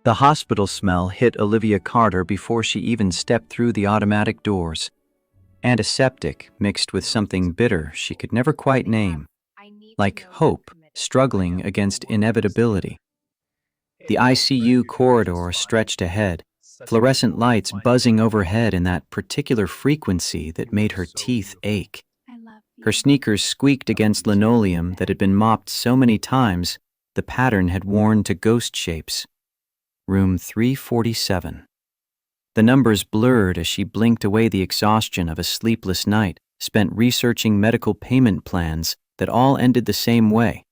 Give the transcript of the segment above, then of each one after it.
The hospital smell hit Olivia Carter before she even stepped through the automatic doors. Antiseptic mixed with something bitter she could never quite name, like hope struggling against inevitability. The ICU corridor stretched ahead, fluorescent lights buzzing overhead in that particular frequency that made her teeth ache. Her sneakers squeaked against linoleum that had been mopped so many times the pattern had worn to ghost shapes. Room 347. The numbers blurred as she blinked away the exhaustion of a sleepless night spent researching medical payment plans that all ended the same way.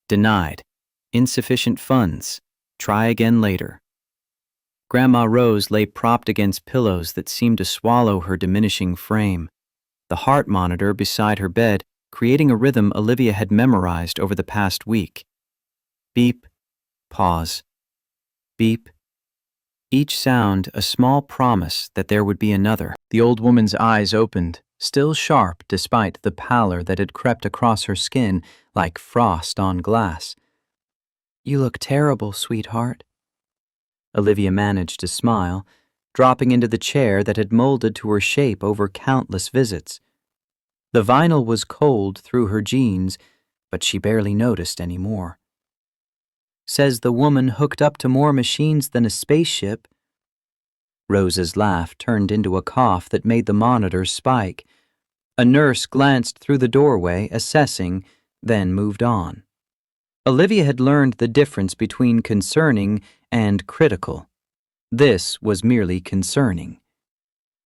Denied. Insufficient funds. Try again later. Grandma Rose lay propped against pillows that seemed to swallow her diminishing frame, the heart monitor beside her bed creating a rhythm Olivia had memorized over the past week. Beep. Pause. Beep. Each sound a small promise that there would be another. The old woman's eyes opened, still sharp despite the pallor that had crept across her skin like frost on glass. "You look terrible, sweetheart." Olivia managed to smile, dropping into the chair that had molded to her shape over countless visits. The vinyl was cold through her jeans, but she barely noticed any more. "Says the woman hooked up to more machines than a spaceship." Rose's laugh turned into a cough that made the monitor spike. A nurse glanced through the doorway, assessing, then moved on. Olivia had learned the difference between concerning and critical. This was merely concerning.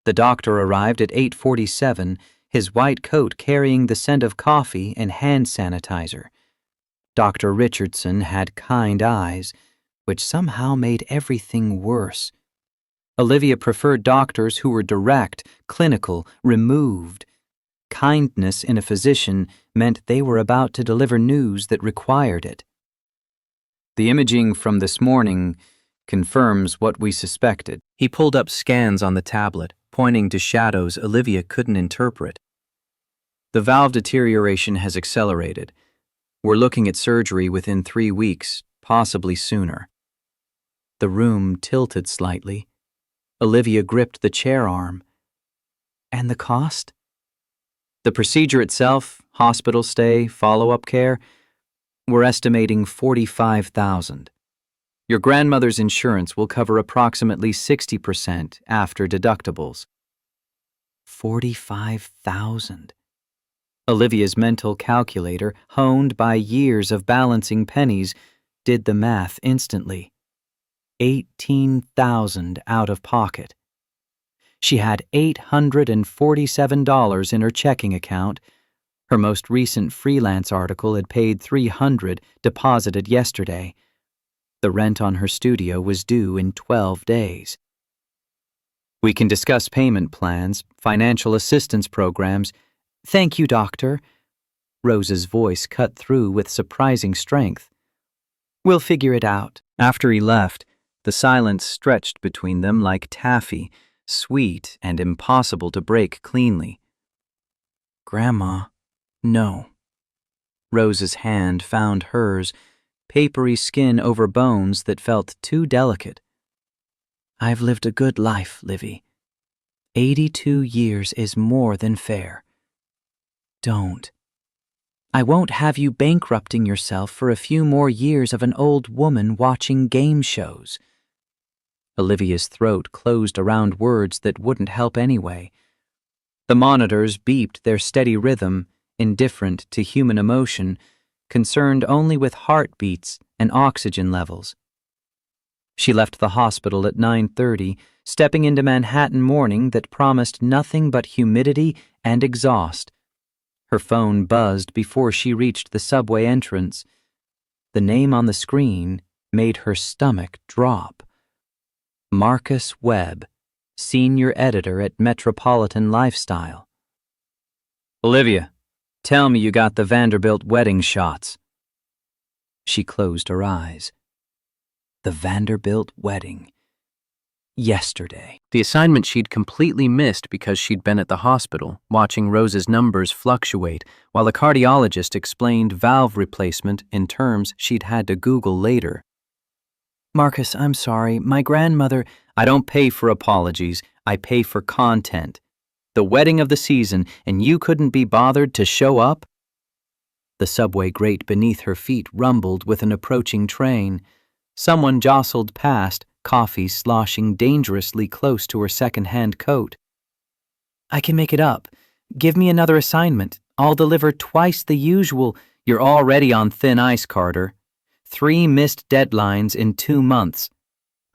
The doctor arrived at 8:47, his white coat carrying the scent of coffee and hand sanitizer. Dr. Richardson had kind eyes, which somehow made everything worse. Olivia preferred doctors who were direct, clinical, removed. Kindness in a physician meant they were about to deliver news that required it. "The imaging from this morning confirms what we suspected." He pulled up scans on the tablet, pointing to shadows Olivia couldn't interpret. "The valve deterioration has accelerated. We're looking at surgery within 3 weeks, possibly sooner." The room tilted slightly. Olivia gripped the chair arm. "And the cost?" "The procedure itself, hospital stay, follow-up care, we're estimating $45,000. Your grandmother's insurance will cover approximately 60% after deductibles." $45,000. Olivia's mental calculator, honed by years of balancing pennies, did the math instantly. $18,000 out of pocket. She had $847 in her checking account. Her most recent freelance article had paid $300 deposited yesterday. The rent on her studio was due in 12 days. "We can discuss payment plans, financial assistance programs." "Thank you, doctor." Rose's voice cut through with surprising strength. "We'll figure it out." After he left, the silence stretched between them like taffy, sweet and impossible to break cleanly. "Grandma, no." Rose's hand found hers, papery skin over bones that felt too delicate. "I've lived a good life, Livy. 82 years is more than fair. Don't. I won't have you bankrupting yourself for a few more years of an old woman watching game shows." Olivia's throat closed around words that wouldn't help anyway. The monitors beeped their steady rhythm, indifferent to human emotion, concerned only with heartbeats and oxygen levels. She left the hospital at 9:30, stepping into Manhattan morning that promised nothing but humidity and exhaust. Her phone buzzed before she reached the subway entrance. The name on the screen made her stomach drop. Marcus Webb, senior editor at Metropolitan Lifestyle. "Olivia, tell me you got the Vanderbilt wedding shots." She closed her eyes. The Vanderbilt wedding. Yesterday. The assignment she'd completely missed because she'd been at the hospital, watching Rose's numbers fluctuate while a cardiologist explained valve replacement in terms she'd had to Google later. Marcus, I'm sorry. My grandmother. I don't pay for apologies. I pay for content. The wedding of the season, and you couldn't be bothered to show up? The subway grate beneath her feet rumbled with an approaching train. Someone jostled past, coffee sloshing dangerously close to her second-hand coat. I can make it up. Give me another assignment. I'll deliver twice the usual. You're already on thin ice, Carter. 3 missed deadlines in 2 months.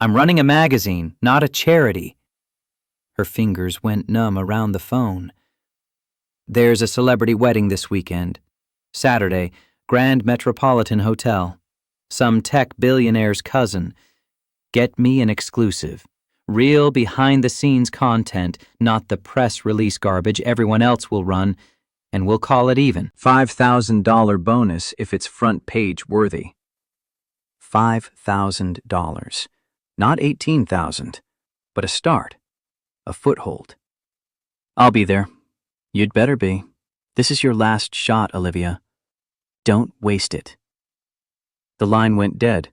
I'm running a magazine, not a charity. Her fingers went numb around the phone. There's a celebrity wedding this weekend. Saturday, Grand Metropolitan Hotel. Some tech billionaire's cousin. Get me an exclusive. Real behind-the-scenes content, not the press release garbage everyone else will run, and we'll call it even. $5,000 bonus if it's front page worthy. $5,000. Not $18,000, but a start, a foothold. I'll be there. You'd better be. This is your last shot, Olivia. Don't waste it. The line went dead.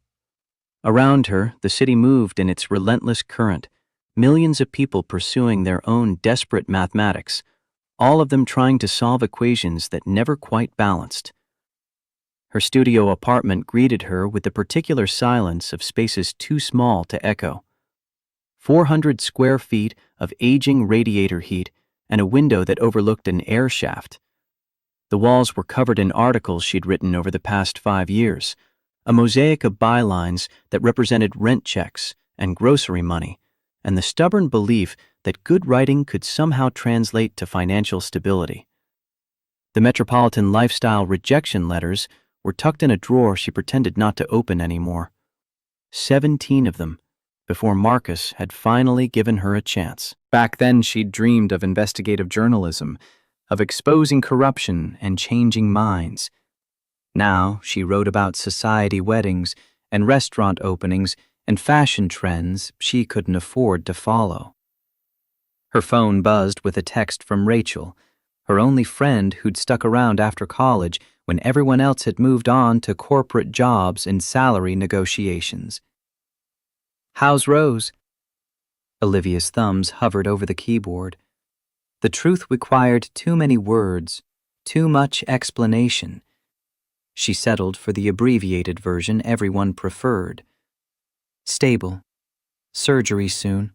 Around her, the city moved in its relentless current, millions of people pursuing their own desperate mathematics, all of them trying to solve equations that never quite balanced. Her studio apartment greeted her with the particular silence of spaces too small to echo. 400 square feet of aging radiator heat and a window that overlooked an air shaft. The walls were covered in articles she'd written over the past 5 years, a mosaic of bylines that represented rent checks and grocery money, and the stubborn belief that good writing could somehow translate to financial stability. The Metropolitan Lifestyle rejection letters were tucked in a drawer she pretended not to open anymore. 17 of them, before Marcus had finally given her a chance. Back then she'd dreamed of investigative journalism, of exposing corruption and changing minds. Now she wrote about society weddings and restaurant openings and fashion trends she couldn't afford to follow. Her phone buzzed with a text from Rachel, her only friend who'd stuck around after college when everyone else had moved on to corporate jobs and salary negotiations. How's Rose? Olivia's thumbs hovered over the keyboard. The truth required too many words, too much explanation. She settled for the abbreviated version everyone preferred. Stable. Surgery soon.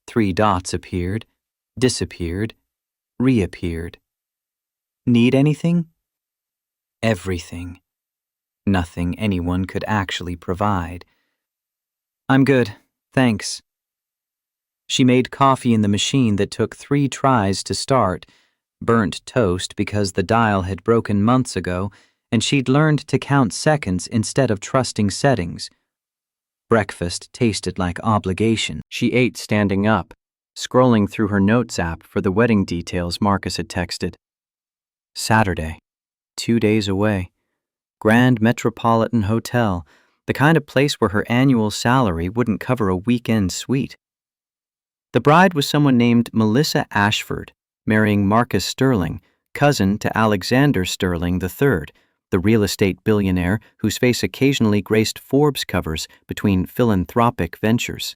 3 dots appeared, disappeared, reappeared. Need anything? Everything. Nothing anyone could actually provide. I'm good, thanks. She made coffee in the machine that took 3 tries to start, burnt toast because the dial had broken months ago, and she'd learned to count seconds instead of trusting settings. Breakfast tasted like obligation. She ate standing up, scrolling through her notes app for the wedding details Marcus had texted. Saturday, 2 days away. Grand Metropolitan Hotel, the kind of place where her annual salary wouldn't cover a weekend suite. The bride was someone named Melissa Ashford, marrying Marcus Sterling, cousin to Alexander Sterling III, the real estate billionaire whose face occasionally graced Forbes covers between philanthropic ventures.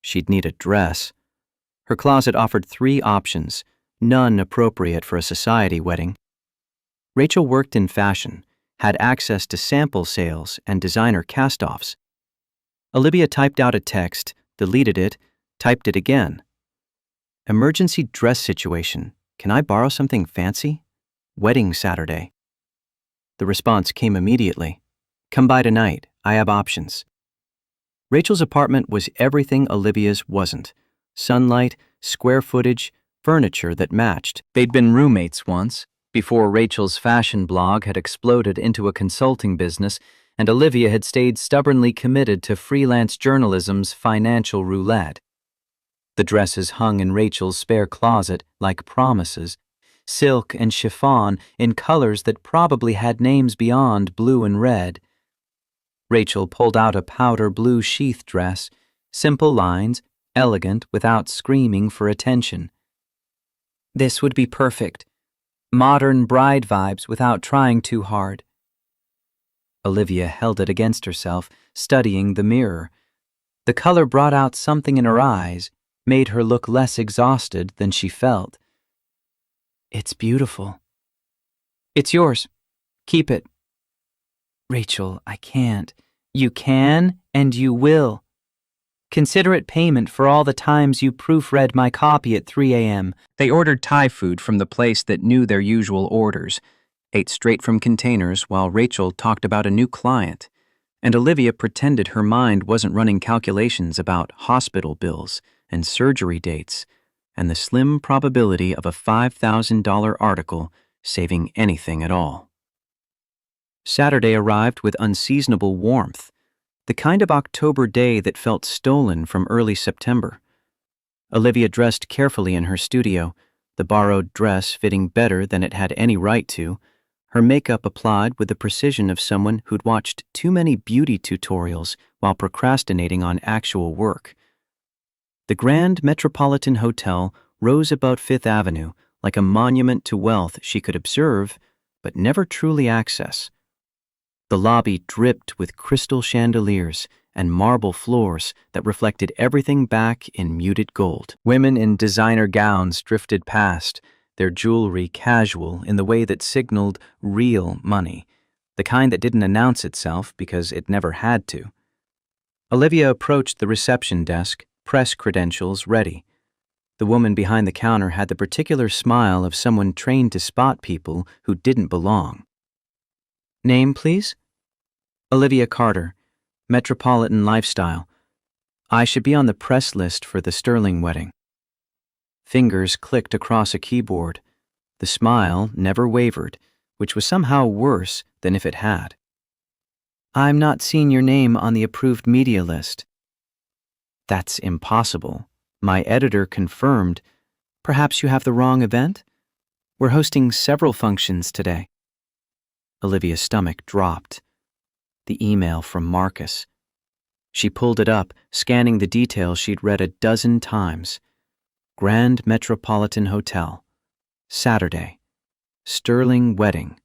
She'd need a dress. Her closet offered 3 options, none appropriate for a society wedding. Rachel worked in fashion, had access to sample sales and designer cast-offs. Olivia typed out a text, deleted it, typed it again. Emergency dress situation. Can I borrow something fancy? Wedding Saturday. The response came immediately. Come by tonight. I have options. Rachel's apartment was everything Olivia's wasn't. Sunlight, square footage, furniture that matched. They'd been roommates once, before Rachel's fashion blog had exploded into a consulting business, and Olivia had stayed stubbornly committed to freelance journalism's financial roulette. The dresses hung in Rachel's spare closet like promises, silk and chiffon in colors that probably had names beyond blue and red. Rachel pulled out a powder blue sheath dress, simple lines, elegant without screaming for attention. This would be perfect. Modern bride vibes without trying too hard. Olivia held it against herself, studying the mirror. The color brought out something in her eyes, made her look less exhausted than she felt. "It's beautiful." "It's yours. Keep it." "Rachel, I can't." "You can, and you will. Consider it payment for all the times you proofread my copy at 3 a.m. They ordered Thai food from the place that knew their usual orders, ate straight from containers while Rachel talked about a new client, and Olivia pretended her mind wasn't running calculations about hospital bills and surgery dates and the slim probability of a $5,000 article saving anything at all. Saturday arrived with unseasonable warmth, the kind of October day that felt stolen from early September. Olivia dressed carefully in her studio, the borrowed dress fitting better than it had any right to, her makeup applied with the precision of someone who'd watched too many beauty tutorials while procrastinating on actual work. The Grand Metropolitan Hotel rose above Fifth Avenue like a monument to wealth she could observe, but never truly access. The lobby dripped with crystal chandeliers and marble floors that reflected everything back in muted gold. Women in designer gowns drifted past, their jewelry casual in the way that signaled real money, the kind that didn't announce itself because it never had to. Olivia approached the reception desk, press credentials ready. The woman behind the counter had the particular smile of someone trained to spot people who didn't belong. "Name, please?" "Olivia Carter, Metropolitan Lifestyle. I should be on the press list for the Sterling wedding." Fingers clicked across a keyboard. The smile never wavered, which was somehow worse than if it had. "I'm not seeing your name on the approved media list." "That's impossible. My editor confirmed. Perhaps you have the wrong event? We're hosting several functions today." Olivia's stomach dropped. The email from Marcus. She pulled it up, scanning the details she'd read a dozen times. Grand Metropolitan Hotel. Saturday. Sterling wedding.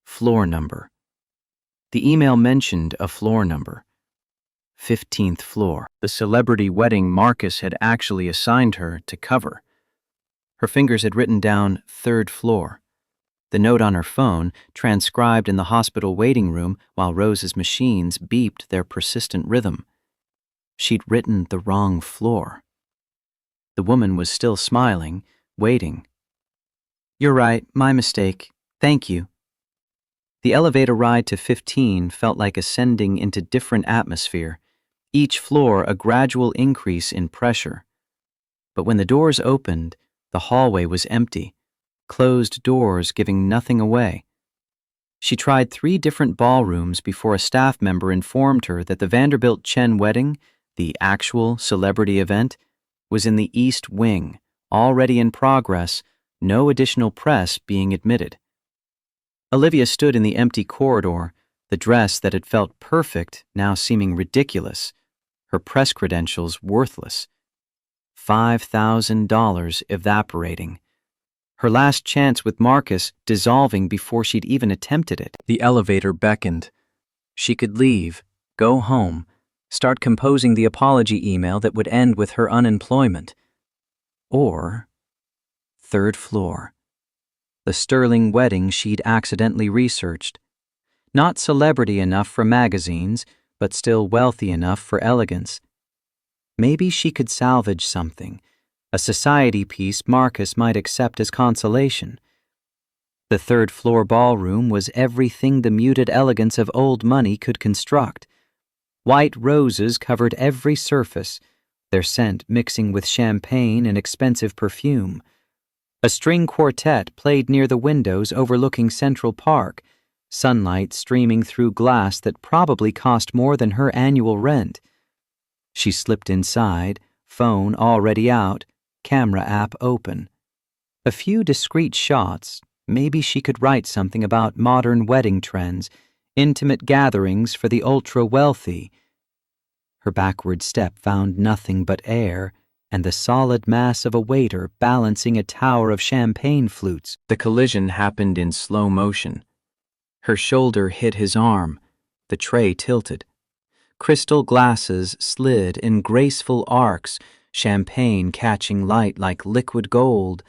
Floor number. The email mentioned a floor number. 15th floor. The celebrity wedding Marcus had actually assigned her to cover. Her fingers had written down 3rd floor. The note on her phone, transcribed in the hospital waiting room while Rose's machines beeped their persistent rhythm. She'd written the wrong floor. The woman was still smiling, waiting. "You're right, my mistake. Thank you." The elevator ride to 15 felt like ascending into different atmosphere, each floor a gradual increase in pressure. But when the doors opened, the hallway was empty. Closed doors giving nothing away. She tried 3 different ballrooms before a staff member informed her that the Vanderbilt Chen wedding, the actual celebrity event, was in the East Wing, already in progress, no additional press being admitted. Olivia stood in the empty corridor, the dress that had felt perfect now seeming ridiculous, her press credentials worthless. $5,000 evaporating. Her last chance with Marcus dissolving before she'd even attempted it. The elevator beckoned. She could leave, go home, start composing the apology email that would end with her unemployment. Or 3rd floor. The Sterling wedding she'd accidentally researched. Not celebrity enough for magazines, but still wealthy enough for elegance. Maybe she could salvage something. A society piece Marcus might accept as consolation. The 3rd floor ballroom was everything the muted elegance of old money could construct. White roses covered every surface, their scent mixing with champagne and expensive perfume. A string quartet played near the windows overlooking Central Park, sunlight streaming through glass that probably cost more than her annual rent. She slipped inside, phone already out, camera app open. A few discreet shots, maybe she could write something about modern wedding trends, intimate gatherings for the ultra-wealthy. Her backward step found nothing but air and the solid mass of a waiter balancing a tower of champagne flutes. The collision happened in slow motion. Her shoulder hit his arm, The tray tilted. Crystal glasses slid in graceful arcs, champagne catching light like liquid gold,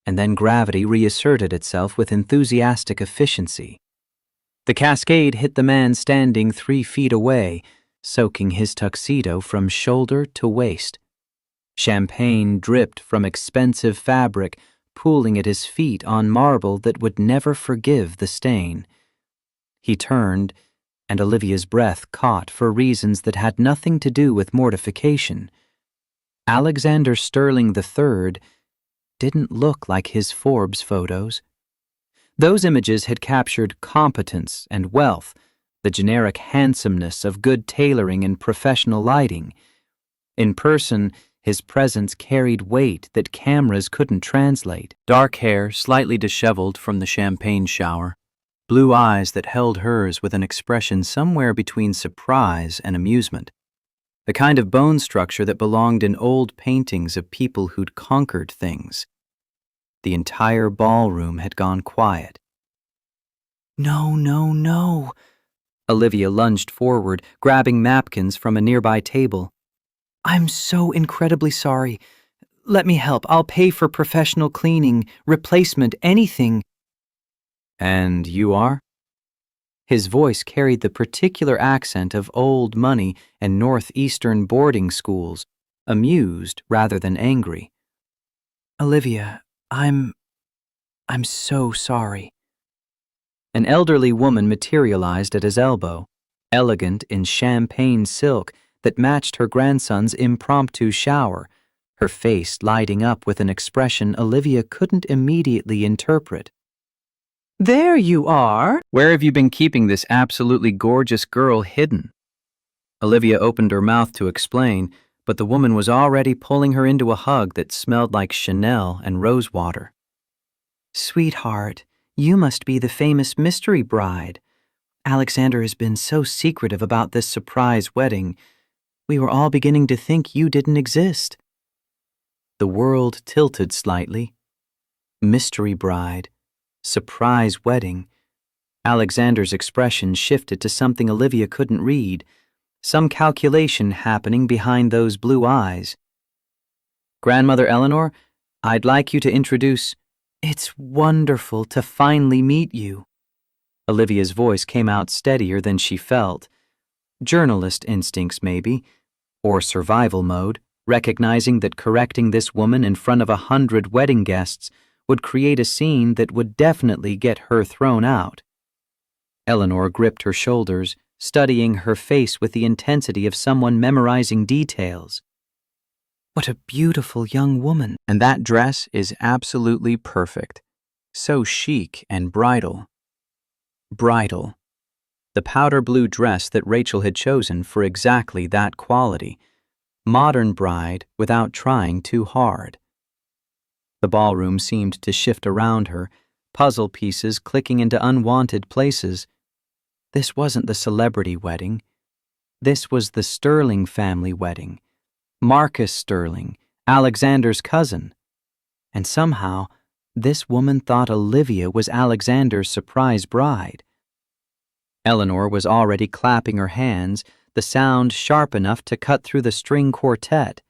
and then gravity reasserted itself with enthusiastic efficiency. The cascade hit the man standing 3 feet away, soaking his tuxedo from shoulder to waist. Champagne dripped from expensive fabric, pooling at his feet on marble that would never forgive the stain. He turned, and Olivia's breath caught for reasons that had nothing to do with mortification. Alexander Sterling III didn't look like his Forbes photos. Those images had captured competence and wealth, the generic handsomeness of good tailoring and professional lighting. In person, his presence carried weight that cameras couldn't translate. Dark hair, slightly disheveled from the champagne shower. Blue eyes that held hers with an expression somewhere between surprise and amusement. The kind of bone structure that belonged in old paintings of people who'd conquered things. The entire ballroom had gone quiet. "No, no, no." Olivia lunged forward, grabbing napkins from a nearby table. "I'm so incredibly sorry. Let me help. I'll pay for professional cleaning, replacement, anything." "And you are?" His voice carried the particular accent of old money and northeastern boarding schools, amused rather than angry. "Olivia, I'm so sorry." An elderly woman materialized at his elbow, elegant in champagne silk that matched her grandson's impromptu shower, her face lighting up with an expression Olivia couldn't immediately interpret. "There you are!" "Where have you been keeping this absolutely gorgeous girl hidden?" Olivia opened her mouth to explain, but the woman was already pulling her into a hug that smelled like Chanel and rosewater. "Sweetheart, you must be the famous mystery bride. Alexander has been so secretive about this surprise wedding. We were all beginning to think you didn't exist." The world tilted slightly. Mystery bride. Surprise wedding. Alexander's expression shifted to something Olivia couldn't read, some calculation happening behind those blue eyes. "Grandmother Eleanor, I'd like you to introduce—" "It's wonderful to finally meet you." Olivia's voice came out steadier than she felt. Journalist instincts, maybe, or survival mode, recognizing that correcting this woman in front of 100 wedding guests would create a scene that would definitely get her thrown out. Eleanor gripped her shoulders, studying her face with the intensity of someone memorizing details. "What a beautiful young woman. And that dress is absolutely perfect. So chic and bridal." Bridal. The powder blue dress that Rachel had chosen for exactly that quality. Modern bride without trying too hard. The ballroom seemed to shift around her, puzzle pieces clicking into unwanted places. This wasn't the celebrity wedding. This was the Sterling family wedding. Marcus Sterling, Alexander's cousin. And somehow, this woman thought Olivia was Alexander's surprise bride. Eleanor was already clapping her hands, the sound sharp enough to cut through the string quartet.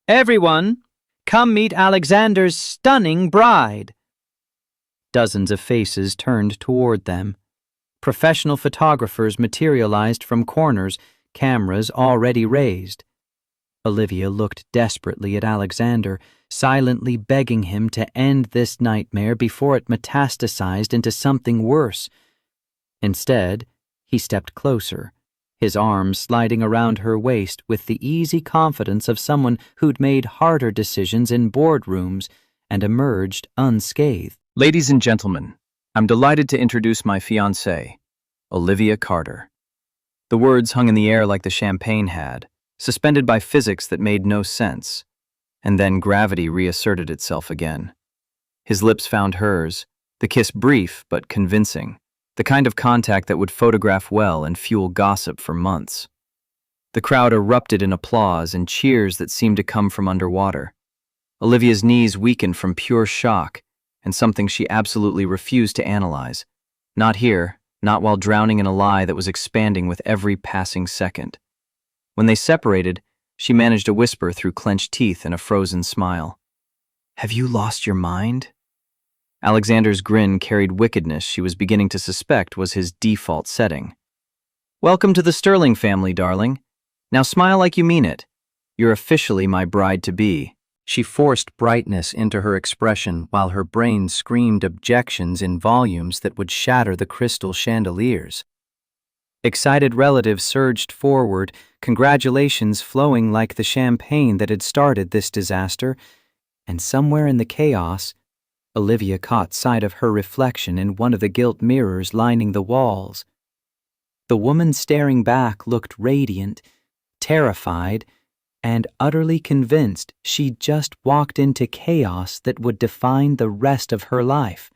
"Everyone, come meet Alexander's stunning bride." Dozens of faces turned toward them. Professional photographers materialized from corners, cameras already raised. Olivia looked desperately at Alexander, silently begging him to end this nightmare before it metastasized into something worse. Instead, he stepped closer, his arms sliding around her waist with the easy confidence of someone who'd made harder decisions in boardrooms and emerged unscathed. "Ladies and gentlemen, I'm delighted to introduce my fiancée, Olivia Carter." The words hung in the air like the champagne had, suspended by physics that made no sense, and then gravity reasserted itself again. His lips found hers, the kiss brief but convincing, the kind of contact that would photograph well and fuel gossip for months. The crowd erupted in applause and cheers that seemed to come from underwater. Olivia's knees weakened from pure shock and something she absolutely refused to analyze. Not here, not while drowning in a lie that was expanding with every passing second. When they separated, she managed to whisper through clenched teeth and a frozen smile. "Have you lost your mind?" Alexander's grin carried wickedness she was beginning to suspect was his default setting. "Welcome to the Sterling family, darling. Now smile like you mean it. You're officially my bride-to-be." She forced brightness into her expression while her brain screamed objections in volumes that would shatter the crystal chandeliers. Excited relatives surged forward, congratulations flowing like the champagne that had started this disaster, and somewhere in the chaos, Olivia caught sight of her reflection in one of the gilt mirrors lining the walls. The woman staring back looked radiant, terrified, and utterly convinced she'd just walked into chaos that would define the rest of her life.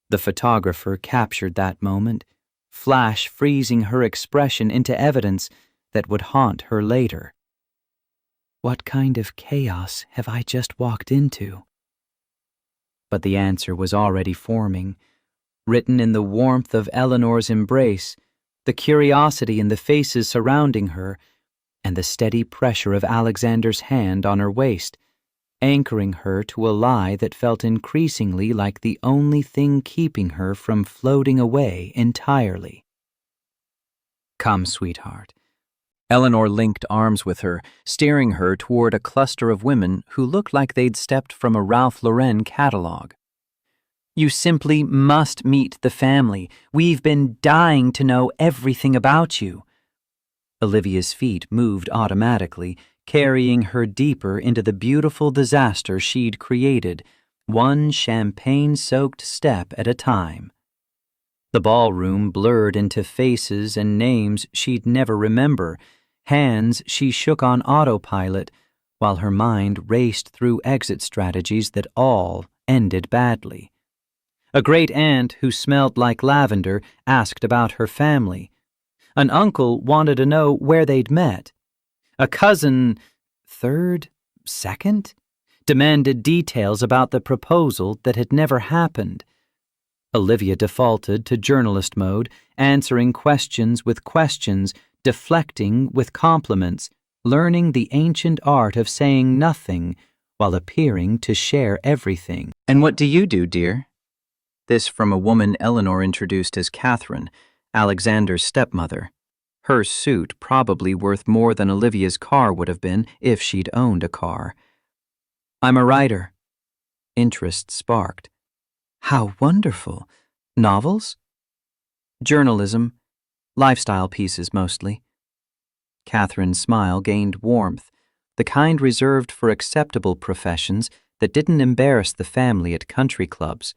The photographer captured that moment, flash freezing her expression into evidence that would haunt her later. What kind of chaos have I just walked into? But the answer was already forming, written in the warmth of Eleanor's embrace, the curiosity in the faces surrounding her, and the steady pressure of Alexander's hand on her waist, anchoring her to a lie that felt increasingly like the only thing keeping her from floating away entirely. "Come, sweetheart." Eleanor linked arms with her, steering her toward a cluster of women who looked like they'd stepped from a Ralph Lauren catalog. "You simply must meet the family. We've been dying to know everything about you." Olivia's feet moved automatically, carrying her deeper into the beautiful disaster she'd created, one champagne-soaked step at a time. The ballroom blurred into faces and names she'd never remember, hands she shook on autopilot, while her mind raced through exit strategies that all ended badly. A great aunt who smelled like lavender asked about her family. An uncle wanted to know where they'd met. A cousin, third, second, demanded details about the proposal that had never happened. Olivia defaulted to journalist mode, answering questions with questions, deflecting with compliments, learning the ancient art of saying nothing while appearing to share everything. "And what do you do, dear?" This from a woman Eleanor introduced as Catherine, Alexander's stepmother. Her suit probably worth more than Olivia's car would have been if she'd owned a car. "I'm a writer." Interest sparked. "How wonderful. Novels?" "Journalism. Lifestyle pieces, mostly." Catherine's smile gained warmth, the kind reserved for acceptable professions that didn't embarrass the family at country clubs.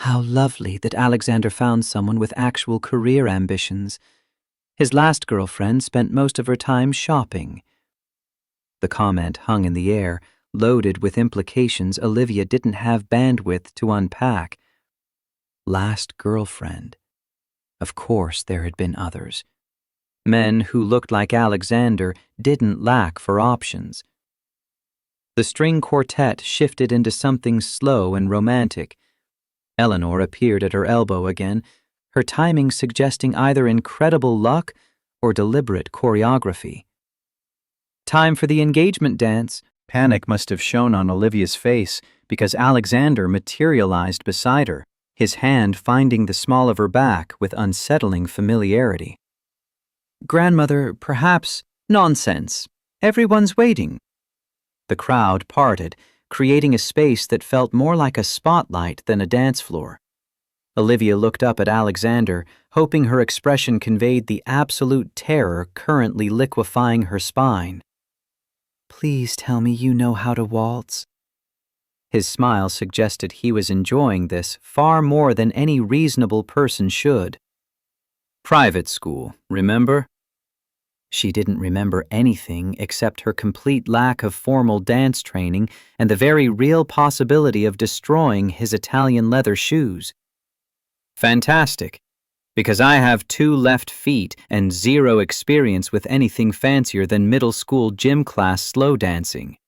"How lovely that Alexander found someone with actual career ambitions. His last girlfriend spent most of her time shopping." The comment hung in the air, loaded with implications Olivia didn't have bandwidth to unpack. Last girlfriend. Of course there had been others. Men who looked like Alexander didn't lack for options. The string quartet shifted into something slow and romantic. Eleanor appeared at her elbow again, her timing suggesting either incredible luck or deliberate choreography. "Time for the engagement dance." Panic must have shown on Olivia's face because Alexander materialized beside her, his hand finding the small of her back with unsettling familiarity. "Grandmother, perhaps—" "Nonsense. Everyone's waiting." The crowd parted, creating a space that felt more like a spotlight than a dance floor. Olivia looked up at Alexander, hoping her expression conveyed the absolute terror currently liquefying her spine. "Please tell me you know how to waltz." His smile suggested he was enjoying this far more than any reasonable person should. "Private school, remember?" She didn't remember anything except her complete lack of formal dance training and the very real possibility of destroying his Italian leather shoes. "Fantastic, because I have 2 left feet and 0 experience with anything fancier than middle school gym class slow dancing."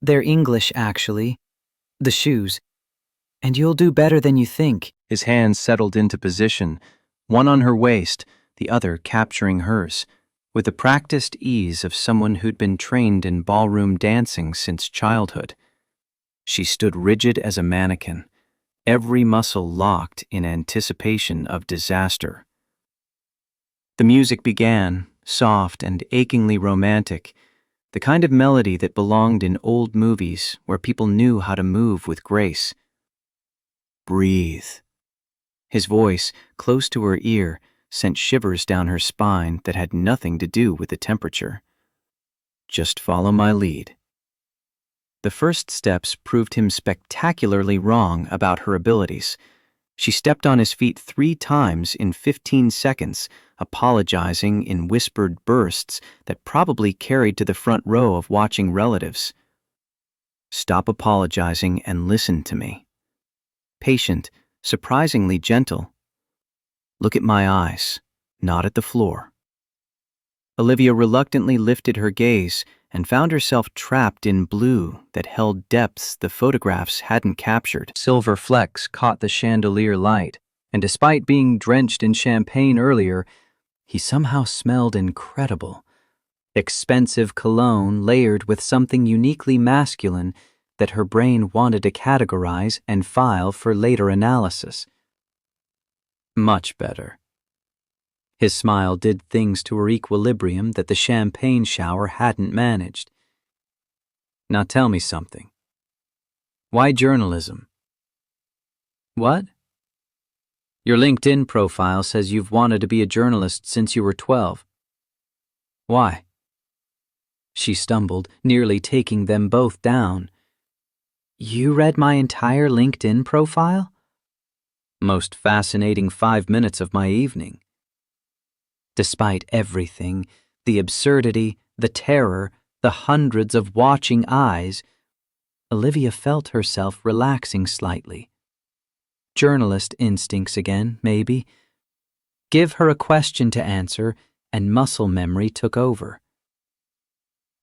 "They're English, actually. The shoes." And you'll do better than you think. His hands settled into position, one on her waist, the other capturing hers, with the practiced ease of someone who'd been trained in ballroom dancing since childhood. She stood rigid as a mannequin, every muscle locked in anticipation of disaster. The music began, soft and achingly romantic, the kind of melody that belonged in old movies where people knew how to move with grace. Breathe. His voice, close to her ear, sent shivers down her spine that had nothing to do with the temperature. Just follow my lead. The first steps proved him spectacularly wrong about her abilities. She stepped on his feet 3 times in 15 seconds, apologizing in whispered bursts that probably carried to the front row of watching relatives. Stop apologizing and listen to me. Patient, surprisingly gentle. Look at my eyes, not at the floor. Olivia reluctantly lifted her gaze and found herself trapped in blue that held depths the photographs hadn't captured. Silver flecks caught the chandelier light, and despite being drenched in champagne earlier, he somehow smelled incredible. Expensive cologne layered with something uniquely masculine that her brain wanted to categorize and file for later analysis. Much better. His smile did things to her equilibrium that the champagne shower hadn't managed. Now tell me something. Why journalism? What? Your LinkedIn profile says you've wanted to be a journalist since you were 12. Why? She stumbled, nearly taking them both down. You read my entire LinkedIn profile? Most fascinating 5 minutes of my evening. Despite everything, the absurdity, the terror, the hundreds of watching eyes, Olivia felt herself relaxing slightly. Journalist instincts again, maybe. Give her a question to answer, and muscle memory took over.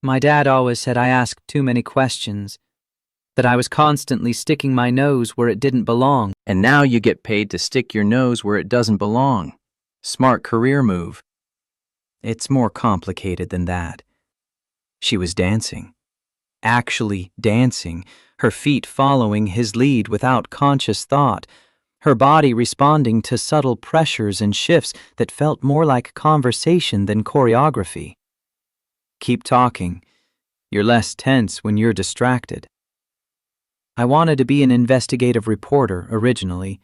My dad always said I asked too many questions, that I was constantly sticking my nose where it didn't belong. And now you get paid to stick your nose where it doesn't belong. Smart career move. It's more complicated than that. She was dancing. Actually dancing, her feet following his lead without conscious thought, her body responding to subtle pressures and shifts that felt more like conversation than choreography. Keep talking. You're less tense when you're distracted. I wanted to be an investigative reporter originally,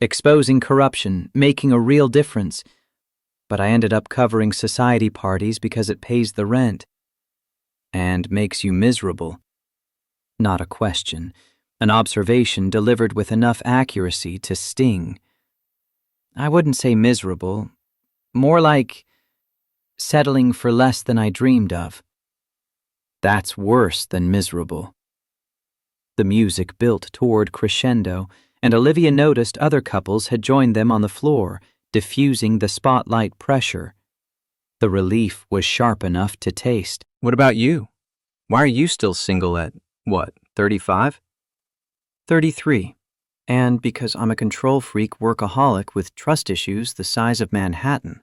exposing corruption, making a real difference, but I ended up covering society parties because it pays the rent and makes you miserable. Not a question, an observation delivered with enough accuracy to sting. I wouldn't say miserable, more like settling for less than I dreamed of. That's worse than miserable. The music built toward crescendo, and Olivia noticed other couples had joined them on the floor, diffusing the spotlight pressure. The relief was sharp enough to taste. What about you? Why are you still single at, 35? 33. And because I'm a control freak workaholic with trust issues the size of Manhattan.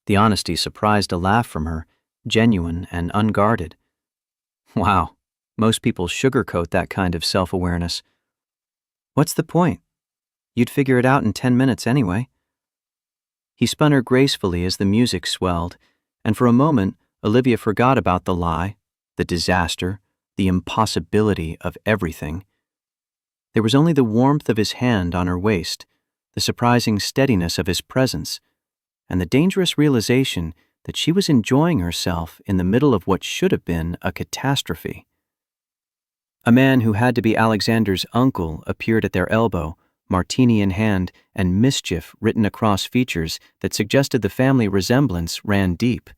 The honesty surprised a laugh from her, genuine and unguarded. Wow. Most people sugarcoat that kind of self-awareness. What's the point? You'd figure it out in 10 minutes anyway. He spun her gracefully as the music swelled, and for a moment, Olivia forgot about the lie, the disaster, the impossibility of everything. There was only the warmth of his hand on her waist, the surprising steadiness of his presence, and the dangerous realization that she was enjoying herself in the middle of what should have been a catastrophe. A man who had to be Alexander's uncle appeared at their elbow, martini in hand, and mischief written across features that suggested the family resemblance ran deep.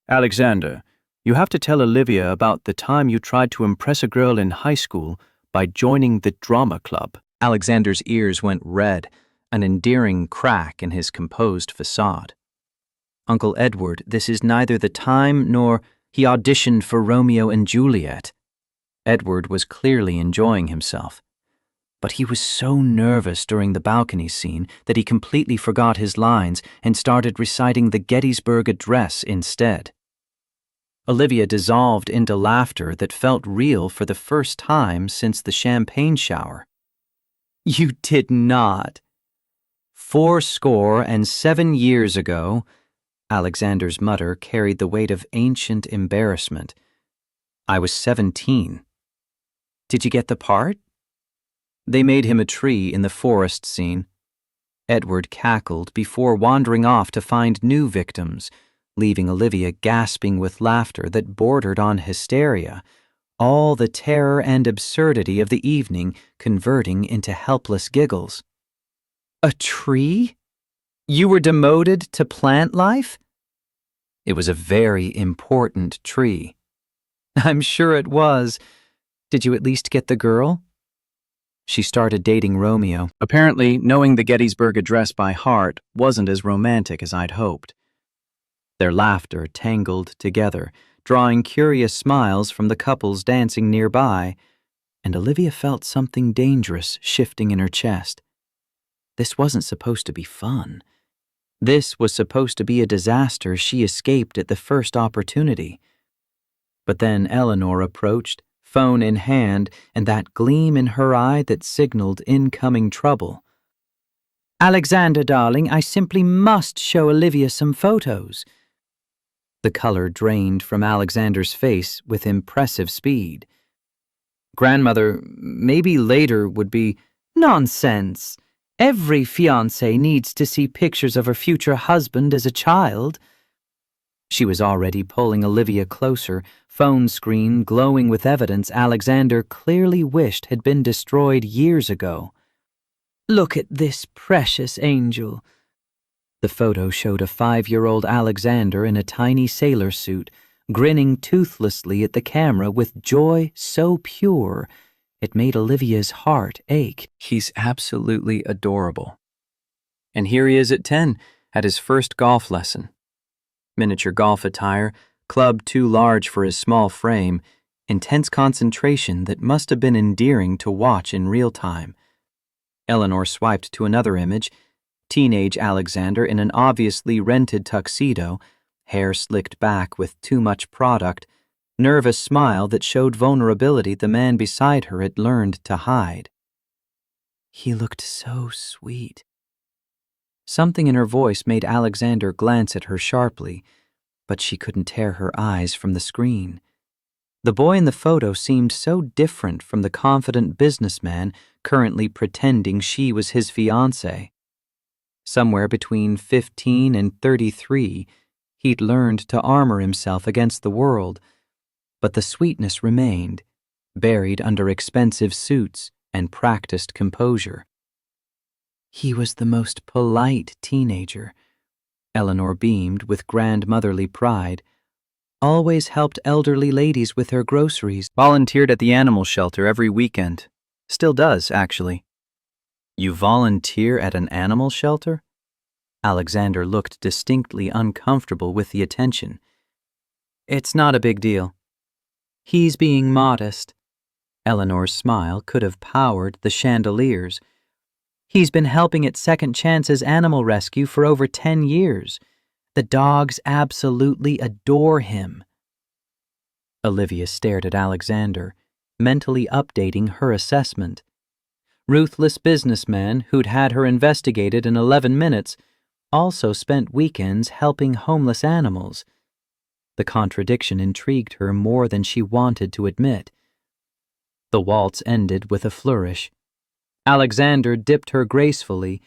Alexander, you have to tell Olivia about the time you tried to impress a girl in high school by joining the drama club. Alexander's ears went red, an endearing crack in his composed facade. Uncle Edward, this is neither the time nor he auditioned for Romeo and Juliet. Edward was clearly enjoying himself. But he was so nervous during the balcony scene that he completely forgot his lines and started reciting the Gettysburg Address instead. Olivia dissolved into laughter that felt real for the first time since the champagne shower. "You did not. 7 years ago," Alexander's mutter carried the weight of ancient embarrassment. "I was 17. Did you get the part?" They made him a tree in the forest scene. Edward cackled before wandering off to find new victims, leaving Olivia gasping with laughter that bordered on hysteria, all the terror and absurdity of the evening converting into helpless giggles. "A tree? You were demoted to plant life?" "It was a very important tree." "I'm sure it was. Did you at least get the girl?" She started dating Romeo. Apparently, knowing the Gettysburg Address by heart wasn't as romantic as I'd hoped. Their laughter tangled together, drawing curious smiles from the couples dancing nearby, and Olivia felt something dangerous shifting in her chest. This wasn't supposed to be fun. This was supposed to be a disaster she escaped at the first opportunity. But then Eleanor approached, phone in hand, and that gleam in her eye that signaled incoming trouble. "Alexander, darling, I simply must show Olivia some photos." The color drained from Alexander's face with impressive speed. "Grandmother, maybe later would be—" "Nonsense. Every fiancé needs to see pictures of her future husband as a child." She was already pulling Olivia closer, phone screen glowing with evidence Alexander clearly wished had been destroyed years ago. "Look at this precious angel." The photo showed a 5-year-old Alexander in a tiny sailor suit, grinning toothlessly at the camera with joy so pure it made Olivia's heart ache. "He's absolutely adorable." And here he is at 10, at his first golf lesson. Miniature golf attire, club too large for his small frame, intense concentration that must have been endearing to watch in real time. Eleanor swiped to another image, teenage Alexander in an obviously rented tuxedo, hair slicked back with too much product, nervous smile that showed vulnerability the man beside her had learned to hide. "He looked so sweet." Something in her voice made Alexander glance at her sharply, but she couldn't tear her eyes from the screen. The boy in the photo seemed so different from the confident businessman currently pretending she was his fiancée. Somewhere between 15 and 33, he'd learned to armor himself against the world, but the sweetness remained, buried under expensive suits and practiced composure. He was the most polite teenager. Eleanor beamed with grandmotherly pride. Always helped elderly ladies with their groceries. Volunteered at the animal shelter every weekend. Still does, actually. "You volunteer at an animal shelter?" Alexander looked distinctly uncomfortable with the attention. "It's not a big deal." "He's being modest." Eleanor's smile could have powered the chandeliers. "He's been helping at Second Chance's animal rescue for over 10 years. The dogs absolutely adore him." Olivia stared at Alexander, mentally updating her assessment. Ruthless businessman who'd had her investigated in 11 minutes also spent weekends helping homeless animals. The contradiction intrigued her more than she wanted to admit. The waltz ended with a flourish. Alexander dipped her gracefully,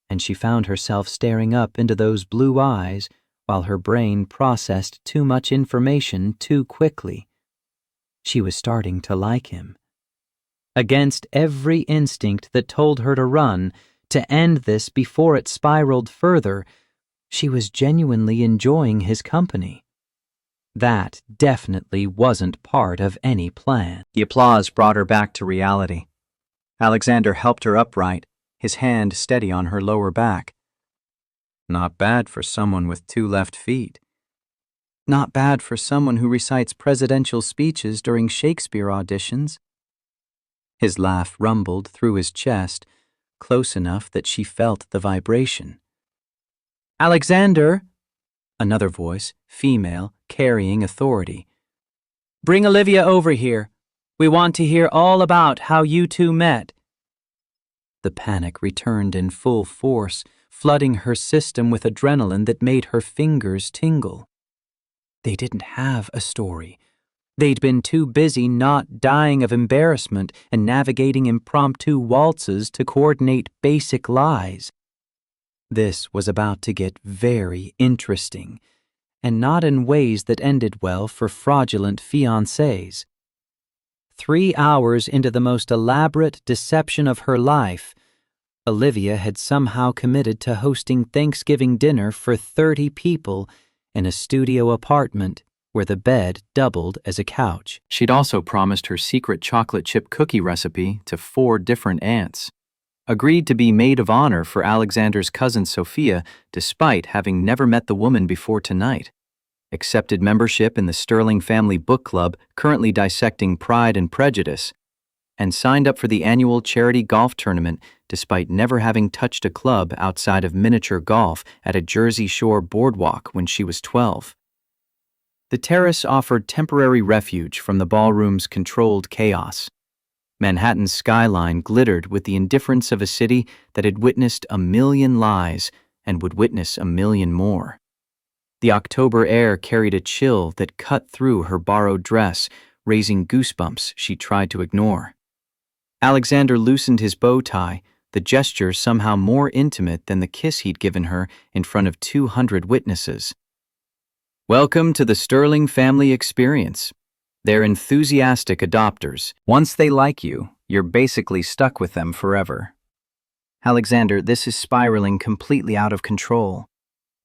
and she found herself staring up into those blue eyes while her brain processed too much information too quickly. She was starting to like him. Against every instinct that told her to run, to end this before it spiraled further, she was genuinely enjoying his company. That definitely wasn't part of any plan. The applause brought her back to reality. Alexander helped her upright, his hand steady on her lower back. "Not bad for someone with 2 left feet. Not bad for someone who recites presidential speeches during Shakespeare auditions." His laugh rumbled through his chest, close enough that she felt the vibration. "Alexander," another voice, female, carrying authority. "Bring Olivia over here. We want to hear all about how you two met." The panic returned in full force, flooding her system with adrenaline that made her fingers tingle. They didn't have a story. They'd been too busy not dying of embarrassment and navigating impromptu waltzes to coordinate basic lies. This was about to get very interesting, and not in ways that ended well for fraudulent fiancés. 3 hours into the most elaborate deception of her life, Olivia had somehow committed to hosting Thanksgiving dinner for 30 people in a studio apartment where the bed doubled as a couch. She'd also promised her secret chocolate chip cookie recipe to 4 different aunts. Agreed to be maid of honor for Alexander's cousin Sophia despite having never met the woman before tonight. Accepted membership in the Sterling Family Book Club, currently dissecting Pride and Prejudice, and signed up for the annual charity golf tournament despite never having touched a club outside of miniature golf at a Jersey Shore boardwalk when she was 12. The terrace offered temporary refuge from the ballroom's controlled chaos. Manhattan's skyline glittered with the indifference of a city that had witnessed 1,000,000 lies and would witness 1,000,000 more. The October air carried a chill that cut through her borrowed dress, raising goosebumps she tried to ignore. Alexander loosened his bow tie, the gesture somehow more intimate than the kiss he'd given her in front of 200 witnesses. "Welcome to the Sterling family experience. They're enthusiastic adopters. Once they like you, you're basically stuck with them forever." "Alexander, this is spiraling completely out of control."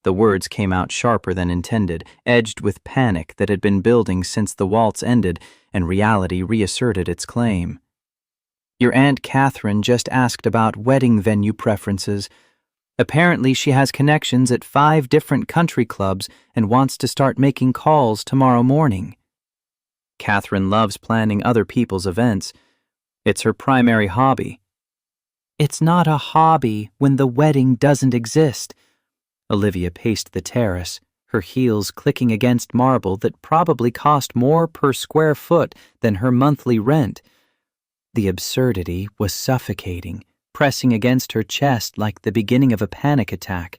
The words came out sharper than intended, edged with panic that had been building since the waltz ended and reality reasserted its claim. "Your Aunt Catherine just asked about wedding venue preferences. Apparently she has connections at 5 different country clubs and wants to start making calls tomorrow morning. Catherine loves planning other people's events. It's her primary hobby." "It's not a hobby when the wedding doesn't exist." Olivia paced the terrace, her heels clicking against marble that probably cost more per square foot than her monthly rent. The absurdity was suffocating, pressing against her chest like the beginning of a panic attack.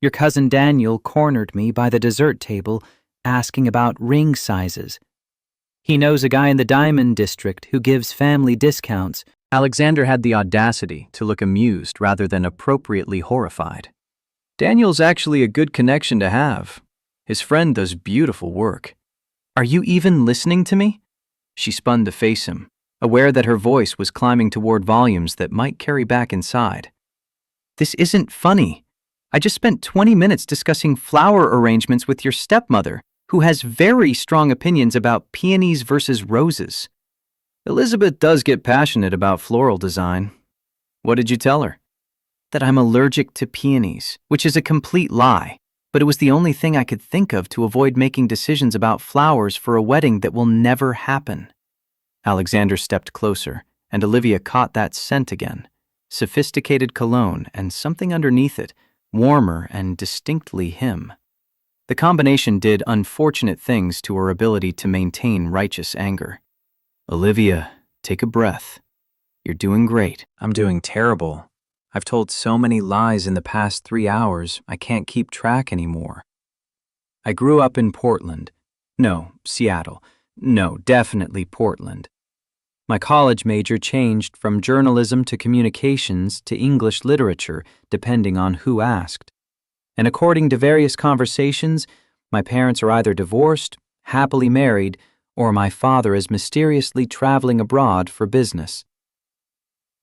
"Your cousin Daniel cornered me by the dessert table, asking about ring sizes. He knows a guy in the Diamond District who gives family discounts." Alexander had the audacity to look amused rather than appropriately horrified. "Daniel's actually a good connection to have. His friend does beautiful work." "Are you even listening to me?" She spun to face him, aware that her voice was climbing toward volumes that might carry back inside. "This isn't funny. I just spent 20 minutes discussing flower arrangements with your stepmother, who has very strong opinions about peonies versus roses." "Elizabeth does get passionate about floral design. What did you tell her?" "That I'm allergic to peonies, which is a complete lie, but it was the only thing I could think of to avoid making decisions about flowers for a wedding that will never happen." Alexander stepped closer, and Olivia caught that scent again. Sophisticated cologne and something underneath it, warmer and distinctly him. The combination did unfortunate things to her ability to maintain righteous anger. "Olivia, take a breath. You're doing great." "I'm doing terrible. I've told so many lies in the past 3 hours, I can't keep track anymore. I grew up in Portland. No, Seattle. No, definitely Portland. My college major changed from journalism to communications to English literature, depending on who asked. And according to various conversations, my parents are either divorced, happily married, or my father is mysteriously traveling abroad for business.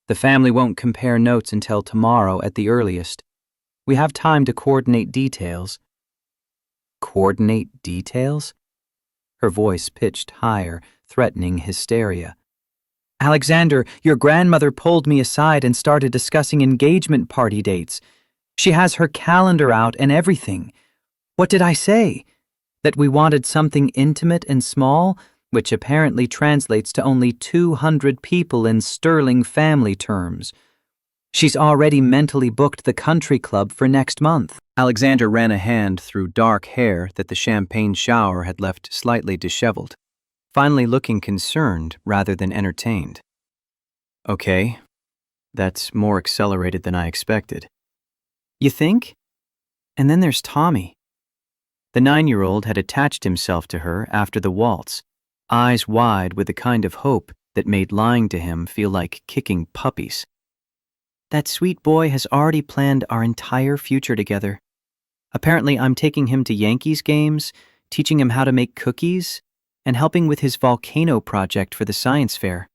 The family won't compare notes until tomorrow at the earliest. We have time to coordinate details." "Coordinate details?" Her voice pitched higher, threatening hysteria. "Alexander, your grandmother pulled me aside and started discussing engagement party dates. She has her calendar out and everything. What did I say? That we wanted something intimate and small, which apparently translates to only 200 people in sterling family terms. She's already mentally booked the country club for next month. Alexander ran a hand through dark hair that the champagne shower had left slightly disheveled, finally looking concerned rather than entertained. Okay, that's more accelerated than I expected. You think? And then there's Tommy. The 9-year-old had attached himself to her after the waltz, eyes wide with the kind of hope that made lying to him feel like kicking puppies. That sweet boy has already planned our entire future together. Apparently, I'm taking him to Yankees games, teaching him how to make cookies, and helping with his volcano project for the science fair.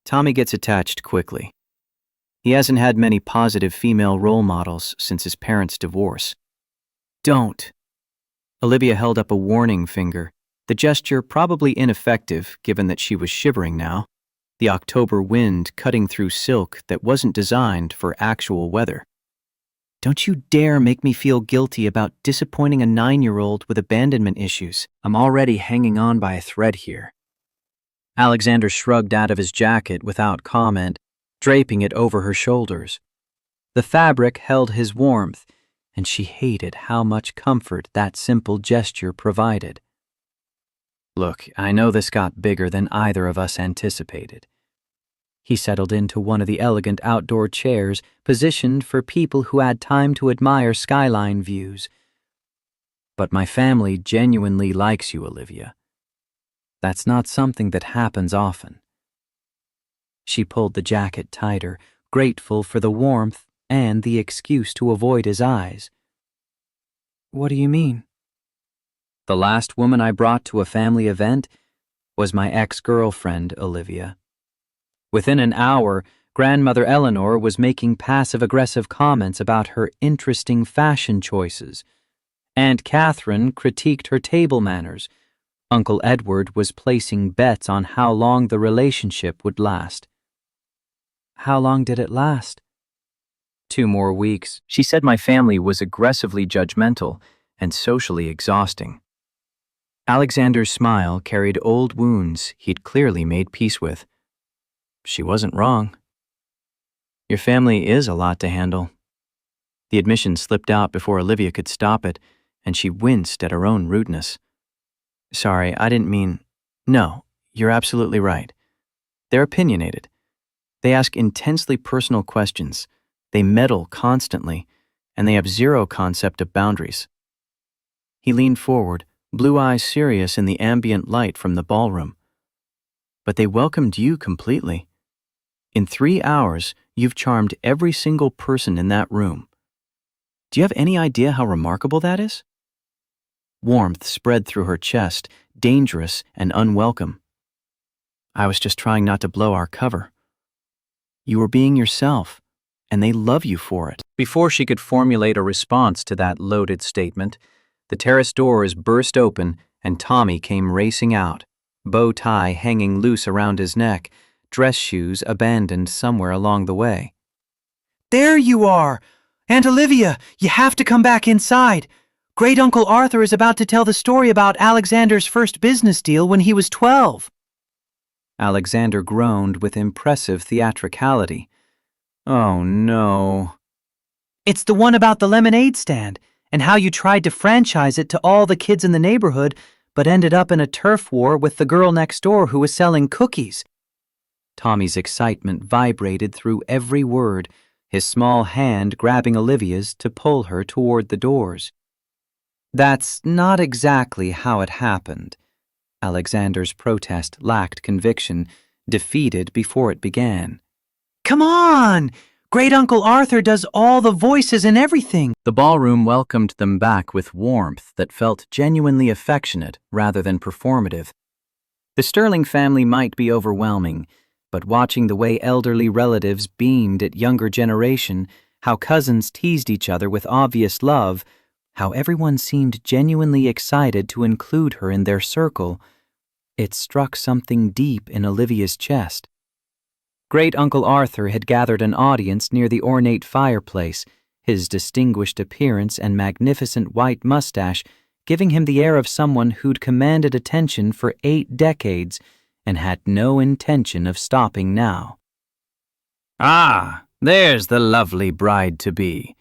Tommy gets attached quickly. He hasn't had many positive female role models since his parents' divorce. Don't. Olivia held up a warning finger, the gesture probably ineffective given that she was shivering now, the October wind cutting through silk that wasn't designed for actual weather. Don't you dare make me feel guilty about disappointing a 9-year-old with abandonment issues. I'm already hanging on by a thread here. Alexander shrugged out of his jacket without comment, draping it over her shoulders. The fabric held his warmth, and she hated how much comfort that simple gesture provided. Look, I know this got bigger than either of us anticipated. He settled into one of the elegant outdoor chairs positioned for people who had time to admire skyline views. But my family genuinely likes you, Olivia. That's not something that happens often. She pulled the jacket tighter, grateful for the warmth and the excuse to avoid his eyes. What do you mean? The last woman I brought to a family event was my ex-girlfriend, Olivia. Within an hour, Grandmother Eleanor was making passive-aggressive comments about her interesting fashion choices. Aunt Catherine critiqued her table manners. Uncle Edward was placing bets on how long the relationship would last. How long did it last? 2 more weeks. She said my family was aggressively judgmental and socially exhausting. Alexander's smile carried old wounds he'd clearly made peace with. She wasn't wrong. Your family is a lot to handle. The admission slipped out before Olivia could stop it, and she winced at her own rudeness. Sorry, I didn't mean... No, you're absolutely right. They're opinionated. They ask intensely personal questions. They meddle constantly, and they have zero concept of boundaries. He leaned forward, blue eyes serious in the ambient light from the ballroom. But they welcomed you completely. In 3 hours, you've charmed every single person in that room. Do you have any idea how remarkable that is? Warmth spread through her chest, dangerous and unwelcome. I was just trying not to blow our cover. You were being yourself, and they love you for it. Before she could formulate a response to that loaded statement, the terrace doors burst open and Tommy came racing out, bow tie hanging loose around his neck, dress shoes abandoned somewhere along the way. There you are! Aunt Olivia, you have to come back inside. Great Uncle Arthur is about to tell the story about Alexander's first business deal when he was 12. Alexander groaned with impressive theatricality. Oh no. It's the one about the lemonade stand and how you tried to franchise it to all the kids in the neighborhood but ended up in a turf war with the girl next door who was selling cookies. Tommy's excitement vibrated through every word, his small hand grabbing Olivia's to pull her toward the doors. That's not exactly how it happened. Alexander's protest lacked conviction, defeated before it began. Come on! Great Uncle Arthur does all the voices and everything. The ballroom welcomed them back with warmth that felt genuinely affectionate rather than performative. The Sterling family might be overwhelming, but watching the way elderly relatives beamed at younger generation, how cousins teased each other with obvious love, how everyone seemed genuinely excited to include her in their circle, it struck something deep in Olivia's chest. Great Uncle Arthur had gathered an audience near the ornate fireplace, his distinguished appearance and magnificent white mustache giving him the air of someone who'd commanded attention for 8 decades and had no intention of stopping now. Ah, there's the lovely bride-to-be.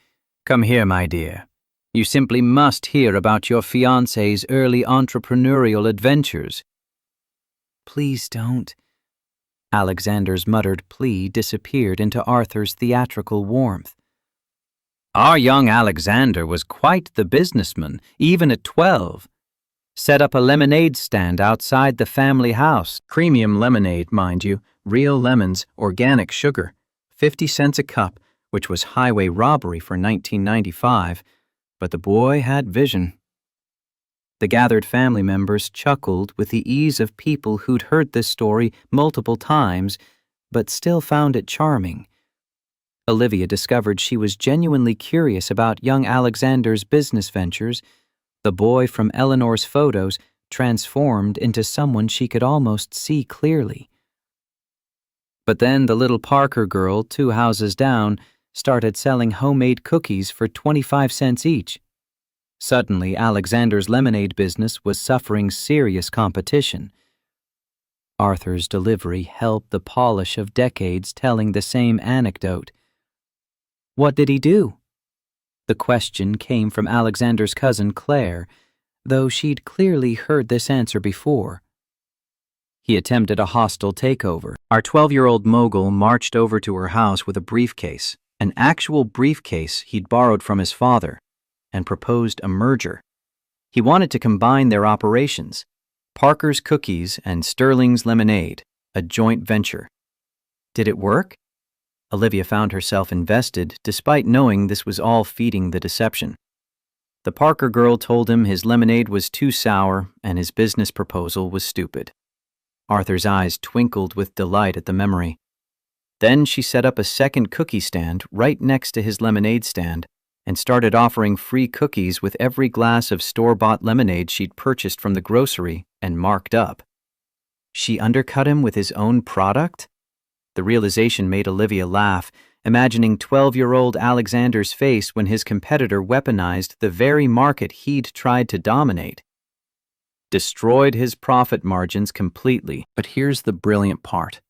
Come here, my dear. You simply must hear about your fiancé's early entrepreneurial adventures. Please don't. Alexander's muttered plea disappeared into Arthur's theatrical warmth. Our young Alexander was quite the businessman, even at 12. Set up a lemonade stand outside the family house. Premium lemonade, mind you, real lemons, organic sugar, 50 cents a cup, which was highway robbery for 1995, but the boy had vision. The gathered family members chuckled with the ease of people who'd heard this story multiple times, but still found it charming. Olivia discovered she was genuinely curious about young Alexander's business ventures. The boy from Eleanor's photos transformed into someone she could almost see clearly. But then the little Parker girl, 2 houses down, started selling homemade cookies for 25 cents each. Suddenly, Alexander's lemonade business was suffering serious competition. Arthur's delivery held the polish of decades telling the same anecdote. What did he do? The question came from Alexander's cousin Claire, though she'd clearly heard this answer before. He attempted a hostile takeover. Our 12-year-old mogul marched over to her house with a briefcase, an actual briefcase he'd borrowed from his father, and proposed a merger. He wanted to combine their operations, Parker's Cookies and Sterling's Lemonade, a joint venture. Did it work? Olivia found herself invested despite knowing this was all feeding the deception. The Parker girl told him his lemonade was too sour and his business proposal was stupid. Arthur's eyes twinkled with delight at the memory. Then she set up a second cookie stand right next to his lemonade stand and started offering free cookies with every glass of store-bought lemonade she'd purchased from the grocery and marked up. She undercut him with his own product? The realization made Olivia laugh, imagining 12-year-old Alexander's face when his competitor weaponized the very market he'd tried to dominate. Destroyed his profit margins completely. But here's the brilliant part.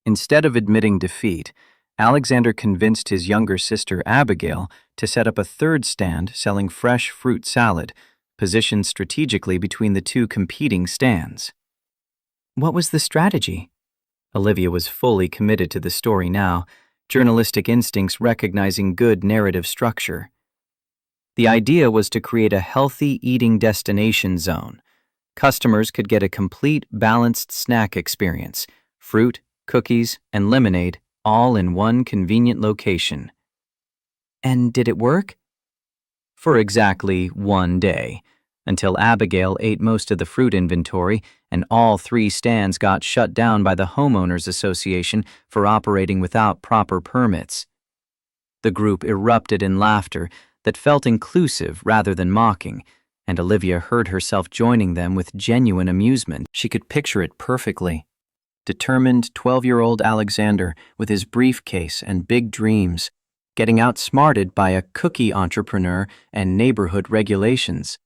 Instead of admitting defeat, Alexander convinced his younger sister Abigail to set up a third stand selling fresh fruit salad, positioned strategically between the 2 competing stands. What was the strategy? Olivia was fully committed to the story now, journalistic instincts recognizing good narrative structure. The idea was to create a healthy eating destination zone. Customers could get a complete balanced snack experience, fruit, cookies, and lemonade, all in one convenient location. And did it work? For exactly 1 day, until Abigail ate most of the fruit inventory and all 3 stands got shut down by the Homeowners Association for operating without proper permits. The group erupted in laughter that felt inclusive rather than mocking, and Olivia heard herself joining them with genuine amusement. She could picture it perfectly. Determined 12-year-old Alexander with his briefcase and big dreams, getting outsmarted by a cookie entrepreneur and neighborhood regulations.